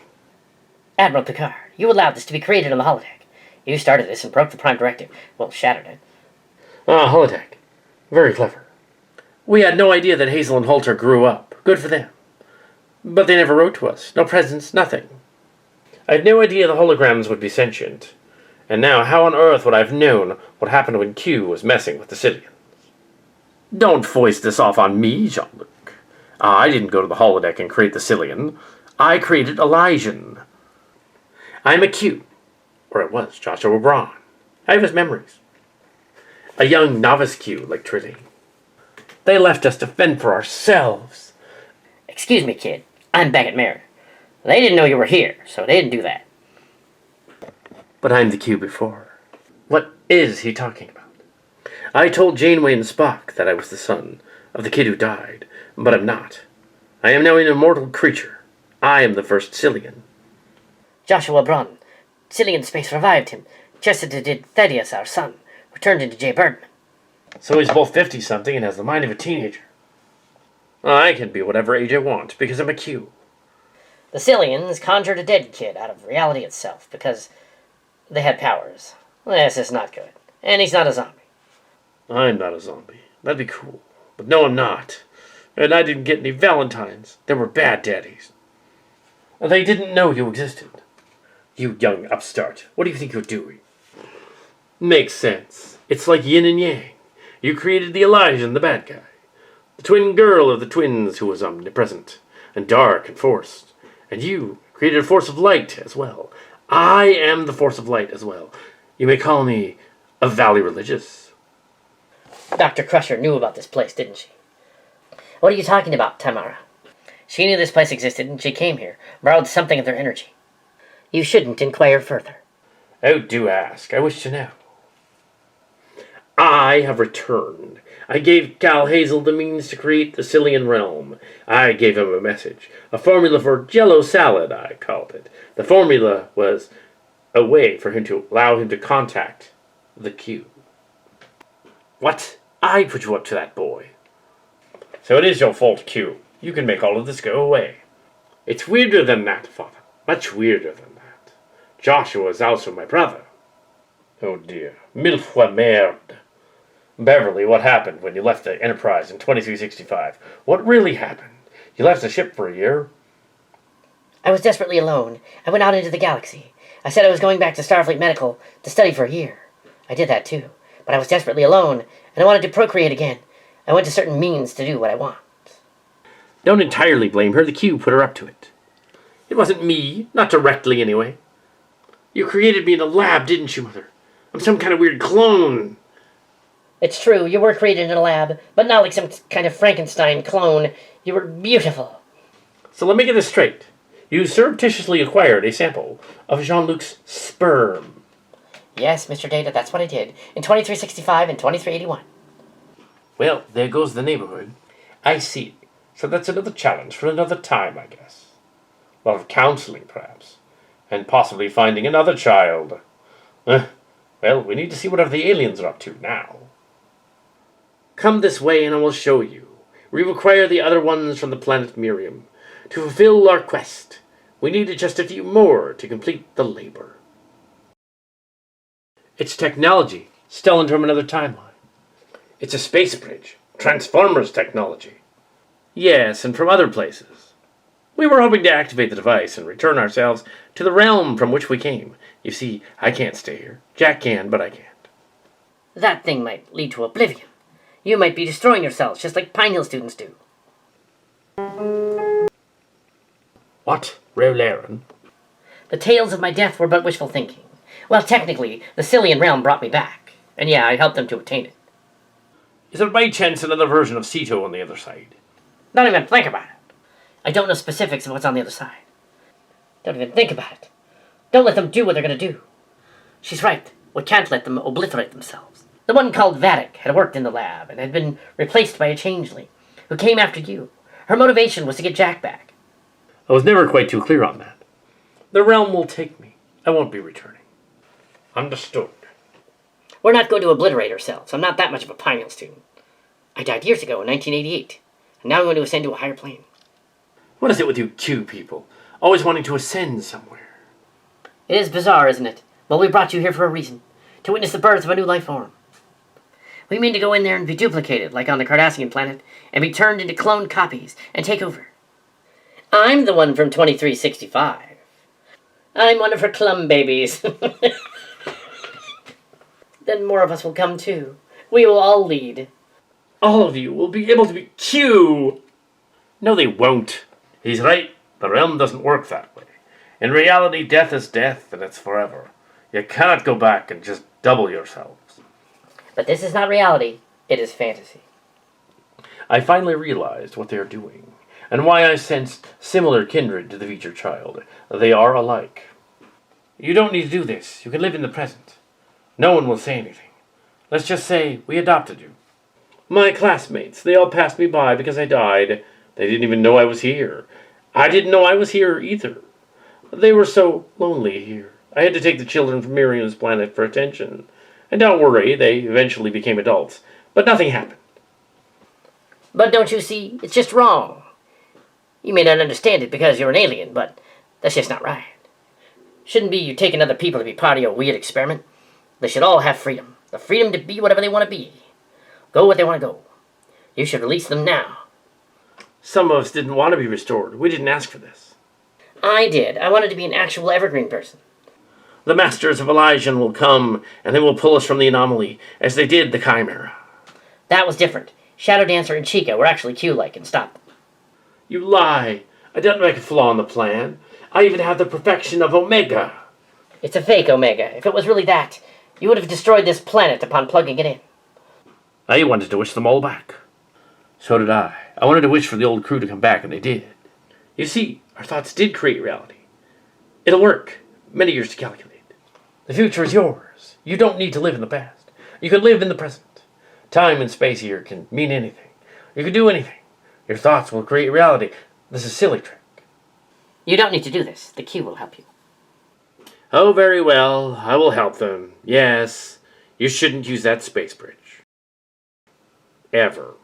Admiral Picard, you allowed this to be created on the holodeck. You started this and broke the Prime Directive. Well, shattered it.
Ah, holodeck. Very clever. We had no idea that Hazel and Holter grew up. Good for them. But they never wrote to us. No presents, nothing. I had no idea the holograms would be sentient. And now, how on earth would I have known what happened when Q was messing with the Sillians? Don't foist this off on me, Jean-Luc. I didn't go to the holodeck and create the Sillian. I created Elysian. I'm a Q. Or it was Joshua Braun. I have his memories. A young novice Q like Trilly. They left us to fend for ourselves.
Excuse me, kid. I'm Beckett Mariner. They didn't know you were here, so they didn't do that.
But I'm the Q before. What is he talking about? I told Janeway and Spock that I was the son of the kid who died, but I'm not. I am now an immortal creature. I am the first Sillian.
Joshua Brun. Sillian Space revived him, just as it did Thaddeus, our son, who turned into Jay Birdman.
So he's both 50-something and has the mind of a teenager. I can be whatever age I want, because I'm a Q.
The Sillians conjured a dead kid out of reality itself, because they had powers. This is not good. And he's not a zombie.
I'm not a zombie. That'd be cool. But no, I'm not. And I didn't get any Valentines. There were bad daddies. They didn't know you existed. You young upstart. What do you think you're doing? Makes sense. It's like yin and yang. You created the Elijah and the bad guy. The twin girl of the twins who was omnipresent and dark and forced. And you created a force of light as well. I am the force of light as well. You may call me a valley religious.
Dr. Crusher knew about this place, didn't she? What are you talking about, Tamara? She knew this place existed, and she came here, borrowed something of their energy. You shouldn't inquire further.
Oh, do ask. I wish to know. I have returned. I gave Cal Hazel the means to create the Sillian realm. I gave him a message. A formula for jello salad, I called it. The formula was a way for him to allow him to contact the Q. What? I put you up to that, boy. So it is your fault, Q. You can make all of this go away. It's weirder than that, Father. Much weirder than that. Joshua is also my brother. Oh dear. Mille fois merde. Beverly, what happened when you left the Enterprise in 2365? What really happened? You left the ship for a year?
I was desperately alone. I went out into the galaxy. I said I was going back to Starfleet Medical to study for a year. I did that too. But I was desperately alone, and I wanted to procreate again. I went to certain means to do what I want.
Don't entirely blame her. The Q put her up to it. It wasn't me. Not directly, anyway. You created me in a lab, didn't you, Mother? I'm some kind of weird clone.
It's true, you were created in a lab, but not like some kind of Frankenstein clone. You were beautiful.
So let me get this straight. You surreptitiously acquired a sample of Jean-Luc's sperm.
Yes, Mr. Data, that's what I did. In 2365 and 2381.
Well, there goes the neighborhood. I see. So that's another challenge for another time, I guess. A lot of counseling, perhaps. And possibly finding another child. Well, we need to see whatever the aliens are up to now. Come this way and I will show you. We require the other ones from the planet Miriam. To fulfill our quest, we needed just a few more to complete the labor. It's technology, stolen from another timeline. It's a space bridge, Transformers technology. Yes, and from other places. We were hoping to activate the device and return ourselves to the realm from which we came. You see, I can't stay here. Jack can, but I can't.
That thing might lead to oblivion. You might be destroying yourselves, just like Pine Hill students do.
What? Rowlaren?
The tales of my death were but wishful thinking. Well, technically, the Sillian realm brought me back. And yeah, I helped them to obtain it.
Is there by chance another version of Seto on the other side?
Don't even think about it. I don't know specifics of what's on the other side. Don't even think about it. Don't let them do what they're going to do. She's right. We can't let them obliterate themselves. The one called Vatic had worked in the lab and had been replaced by a changeling who came after you. Her motivation was to get Jack back.
I was never quite too clear on that. The realm will take me. I won't be returning. Understood.
We're not going to obliterate ourselves. I'm not that much of a Pine Hill student. I died years ago in 1988, and now I'm going to ascend to a higher plane.
What is it with you Q people? Always wanting to ascend somewhere.
It is bizarre, isn't it? Well, we brought you here for a reason. To witness the birth of a new life form. We mean to go in there and be duplicated, like on the Cardassian planet, and be turned into cloned copies, and take over. I'm the one from 2365. I'm one of her clum babies. Then more of us will come too. We will all lead.
All of you will be able to be Q. No, they won't. He's right. The realm doesn't work that way. In reality, death is death, and it's forever. You cannot go back and just double yourselves.
But this is not reality. It is fantasy.
I finally realized what they are doing, and why I sensed similar kindred to the future child. They are alike. You don't need to do this. You can live in the present. No one will say anything. Let's just say we adopted you. My classmates, they all passed me by because I died. They didn't even know I was here. I didn't know I was here either. They were so lonely here. I had to take the children from Miriam's planet for attention. And don't worry, they eventually became adults. But nothing happened.
But don't you see, it's just wrong. You may not understand it because you're an alien, but that's just not right. Shouldn't be you taking other people to be part of your weird experiment. They should all have freedom. The freedom to be whatever they want to be. Go where they want to go. You should release them now.
Some of us didn't want to be restored. We didn't ask for this.
I did. I wanted to be an actual evergreen person.
The Masters of Elysian will come, and they will pull us from the anomaly, as they did the Chimera.
That was different. Shadow Dancer and Chica were actually Q-like and stopped them.
You lie. I didn't make a flaw in the plan. I even have the perfection of Omega.
It's a fake Omega. If it was really that, you would have destroyed this planet upon plugging it in.
I wanted to wish them all back. So did I. I wanted to wish for the old crew to come back, and they did. You see, our thoughts did create reality. It'll work. Many years to calculate. The future is yours. You don't need to live in the past. You can live in the present. Time and space here can mean anything. You can do anything. Your thoughts will create reality. This is a silly trick.
You don't need to do this. The Q will help you.
Oh, very well. I will help them. Yes. You shouldn't use that space bridge. Ever.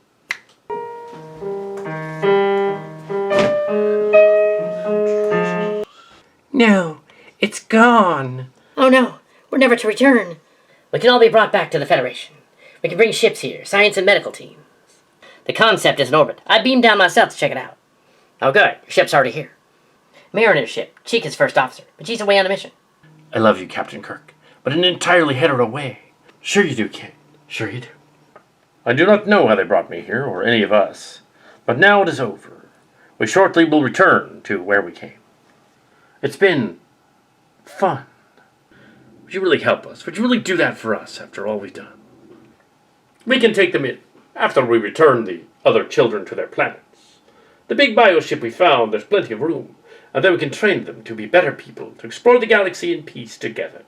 No, it's gone.
Oh no, we're never to return. We can all be brought back to the Federation. We can bring ships here, science and medical teams. The concept is in orbit. I beamed down myself to check it out. Oh good, your ship's already here. Mariner's ship, Chica's first officer, but she's away on a mission.
I love you, Captain Kirk, but in an entirely hetero way. Sure you do, kid. Sure you do. I do not know how they brought me here, or any of us, but now it is over. We shortly will return to where we came. It's been fun. Would you really help us? Would you really do that for us after all we've done? We can take them in after we return the other children to their planets. The big bioship we found, there's plenty of room, and then we can train them to be better people, to explore the galaxy in peace together.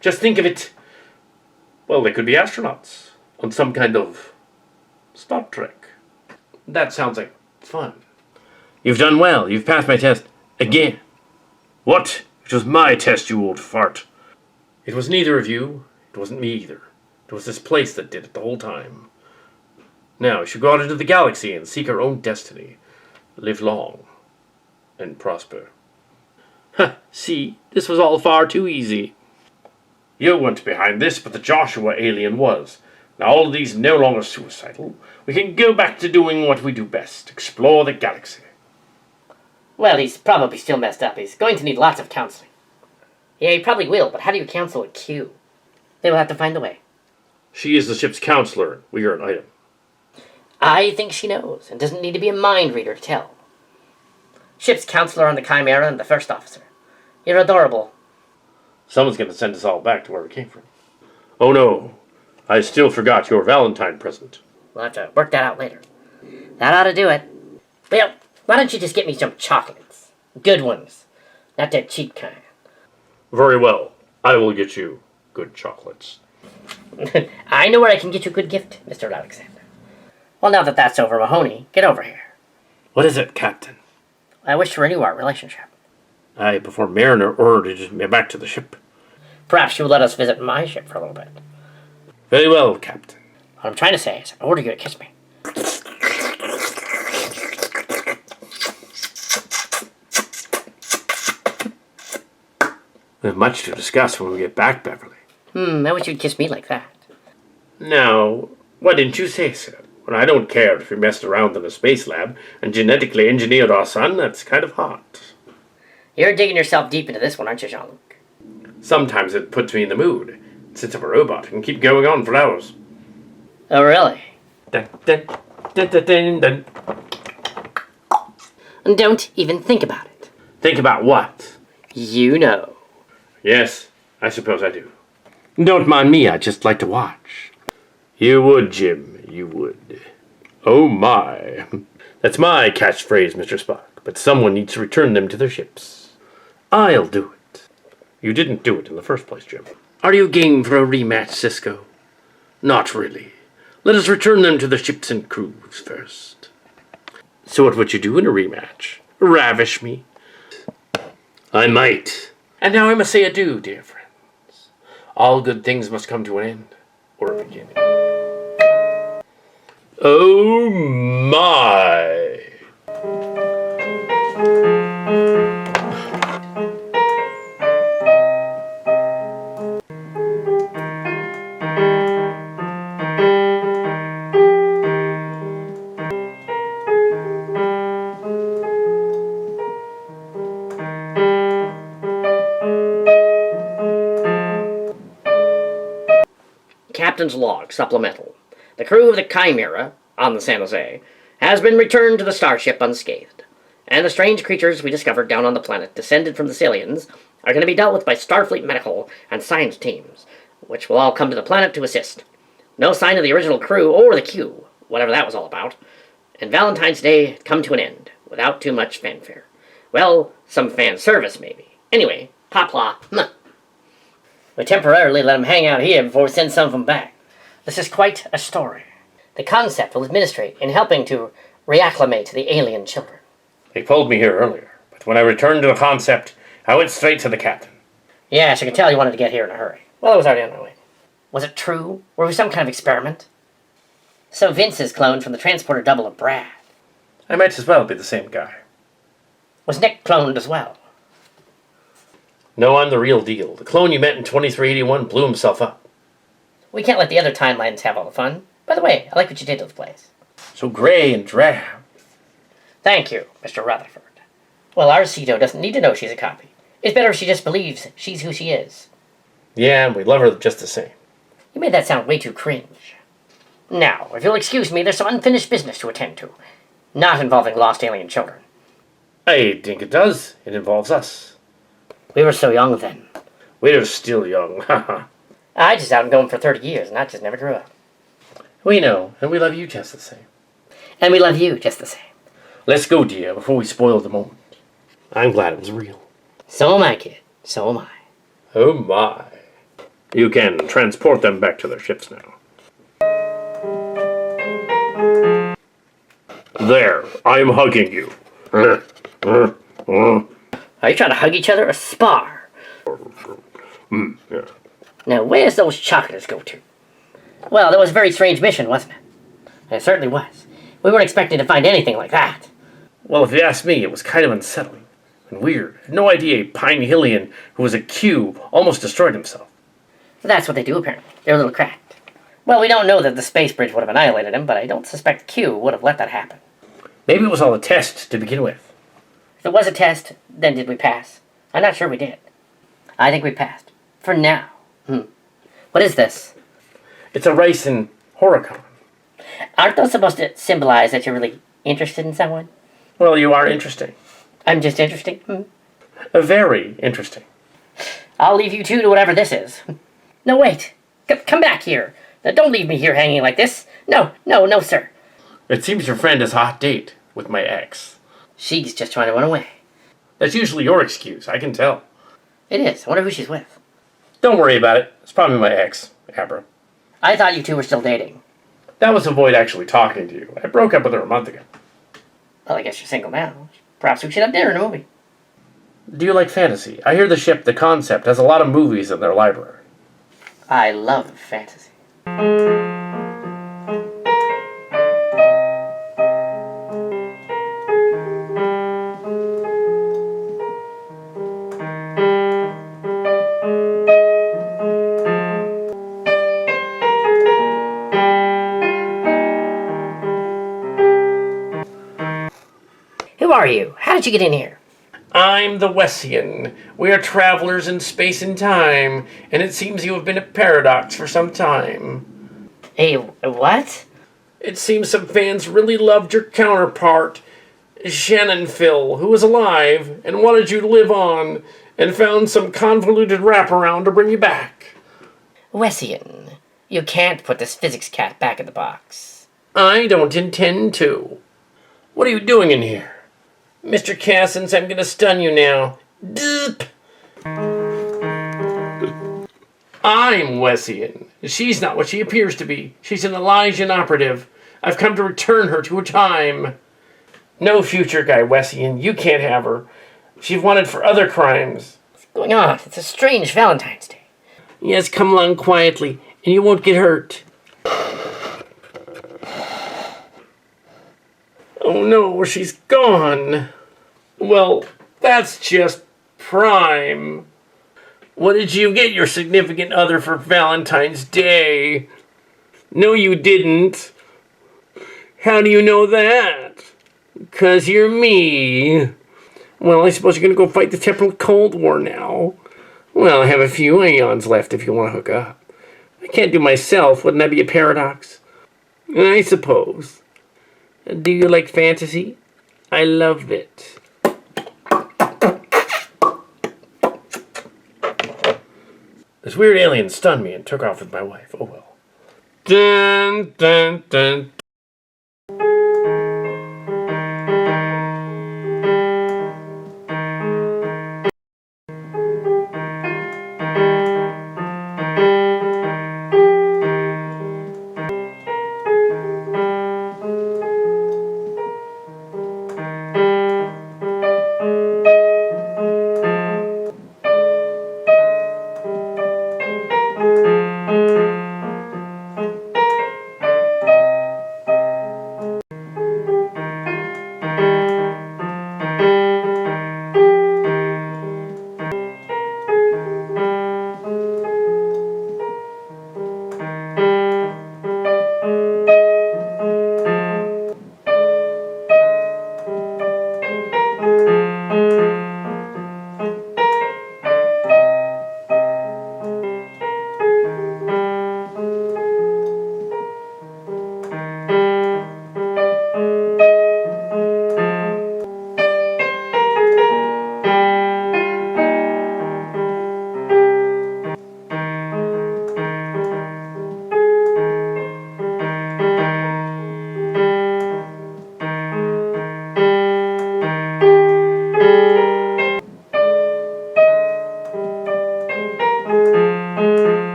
Just think of it. Well, they could be astronauts on some kind of Star Trek. That sounds like fun. You've done well. You've passed my test again. What? It was my test, you old fart. It was neither of you. It wasn't me either. It was this place that did it the whole time. Now, we should go out into the galaxy and seek our own destiny. Live long and prosper. Huh, see, this was all far too easy. You weren't behind this, but the Joshua alien was. Now all of these no longer suicidal. We can go back to doing what we do best. Explore the galaxy.
Well, he's probably still messed up. He's going to need lots of counseling. Yeah, he probably will, but how do you counsel a Q? They will have to find a way.
She is the ship's counselor. We are an item.
I think she knows, and doesn't need to be a mind reader to tell. Ship's counselor on the Chimera and the first officer. You're adorable.
Someone's going to send us all back to where we came from. Oh no, I still forgot your Valentine present.
We'll have to work that out later. That ought to do it. Well, why don't you just get me some chocolates? Good ones. Not that cheap kind.
Very well. I will get you good chocolates.
I know where I can get you a good gift, Mr. Alexander. Well, now that that's over, Mahoney, get over here.
What is it, Captain?
I wish to renew our relationship.
Before Mariner ordered me back to the ship.
Perhaps you will let us visit my ship for a little bit.
Very well, Captain.
What I'm trying to say is, I order you to kiss me.
We have much to discuss when we get back, Beverly.
I wish you'd kiss me like that.
Now, why didn't you say so? Well, I don't care if we messed around in a space lab and genetically engineered our son. That's kind of hot.
You're digging yourself deep into this one, aren't you, Jean-Luc?
Sometimes it puts me in the mood. Since I'm a robot, I can keep going on for hours.
Oh, really?
Dun, dun, dun, dun, dun, dun.
And don't even think about it.
Think about what?
You know.
Yes, I suppose I do. Don't mind me, I just like to watch. You would, Jim, you would. Oh my. That's my catchphrase, Mr. Spock, but someone needs to return them to their ships. I'll do it. You didn't do it in the first place, Jim. Are you game for a rematch, Sisko? Not really. Let us return them to the ships and crews first. So what would you do in a rematch? Ravish me? I might. And now I must say adieu, dear friends. All good things must come to an end, or a beginning. Oh my!
Captain's log, supplemental. The crew of the Chimera, on the San Jose, has been returned to the Starship unscathed. And the strange creatures we discovered down on the planet, descended from the Sillians, are going to be dealt with by Starfleet medical and science teams, which will all come to the planet to assist. No sign of the original crew or the Q, whatever that was all about. And Valentine's Day had come to an end, without too much fanfare. Well, some fan service, maybe. Anyway, pop-la. We temporarily let them hang out here before we send some of them back. This is quite a story. The concept will administrate in helping to reacclimate the alien children.
They pulled me here earlier, but when I returned to the concept, I went straight to the captain.
Yes, I can tell you wanted to get here in a hurry. Well, I was already on my way. Was it true? Were we some kind of experiment? So Vince is cloned from the transporter double of Brad.
I might as well be the same guy.
Was Nick cloned as well?
No, I'm the real deal. The clone you met in 2381 blew himself up.
We can't let the other timelines have all the fun. By the way, I like what you did to the place.
So gray and drab.
Thank you, Mr. Rutherford. Well, our Seto doesn't need to know she's a copy. It's better if she just believes she's who she is.
Yeah, and we love her just the same.
You made that sound way too cringe. Now, if you'll excuse me, there's some unfinished business to attend to. Not involving lost alien children.
I think it does. It involves us.
We were so young then.
We're still young, haha.
I just out and going for 30 years, and I just never grew up.
We know, and we love you just the same.
And we love you just the same.
Let's go, dear, before we spoil the moment. I'm glad it was real.
So am I, kid. So am I.
Oh my. You can transport them back to their ships now. There, I'm hugging you.
Are you trying to hug each other or spar?
Yeah.
Now, where's those chocolates go to? Well, that was a very strange mission, wasn't it? It certainly was. We weren't expecting to find anything like that.
Well, if you ask me, it was kind of unsettling and weird. I had no idea a Pine Hillian who was a Q almost destroyed himself.
That's what they do, apparently. They're a little cracked. Well, we don't know that the space bridge would have annihilated him, but I don't suspect Q would have let that happen.
Maybe it was all a test to begin with.
If it was a test, then did we pass? I'm not sure we did. I think we passed. For now. What is this?
It's a race in Horicon.
Aren't those supposed to symbolize that you're really interested in someone?
Well, you are interesting.
I'm just interesting?
Very interesting.
I'll leave you two to whatever this is. No, wait. Come back here. Now, don't leave me here hanging like this. No, sir.
It seems your friend has a hot date with my ex.
She's just trying to run away.
That's usually your excuse, I can tell.
It is. I wonder who she's with.
Don't worry about it. It's probably my ex, Abra.
I thought you two were still dating.
That was to avoid actually talking to you. I broke up with her a month ago.
Well, I guess you're single now. Perhaps we should have dinner and a movie.
Do you like fantasy? I hear the ship, The Concept, has a lot of movies in their library.
I love fantasy. Who are you? How did you get in here?
I'm the Wessian. We are travelers in space and time, and it seems you have been a paradox for some time.
A what?
It seems some fans really loved your counterpart, Shannon Phil, who was alive and wanted you to live on, and found some convoluted wraparound to bring you back.
Wessian, you can't put this physics cat back in the box.
I don't intend to. What are you doing in here? Mr. Cassins, I'm gonna stun you now. Dup. I'm Wessian. She's not what she appears to be. She's an Elysian operative. I've come to return her to her time. No future guy, Wessian. You can't have her. She's wanted for other crimes.
What's going on? It's a strange Valentine's Day.
Yes, come along quietly, and you won't get hurt. Oh no, she's gone. Well, that's just prime. What did you get your significant other for Valentine's Day? No, you didn't. How do you know that? 'Cause you're me. Well, I suppose you're gonna go fight the temporal Cold War now. Well, I have a few aeons left if you want to hook up. I can't do myself. Wouldn't that be a paradox? I suppose. Do you like fantasy? I love it. This weird alien stunned me and took off with my wife. Oh well. Dun, dun, dun,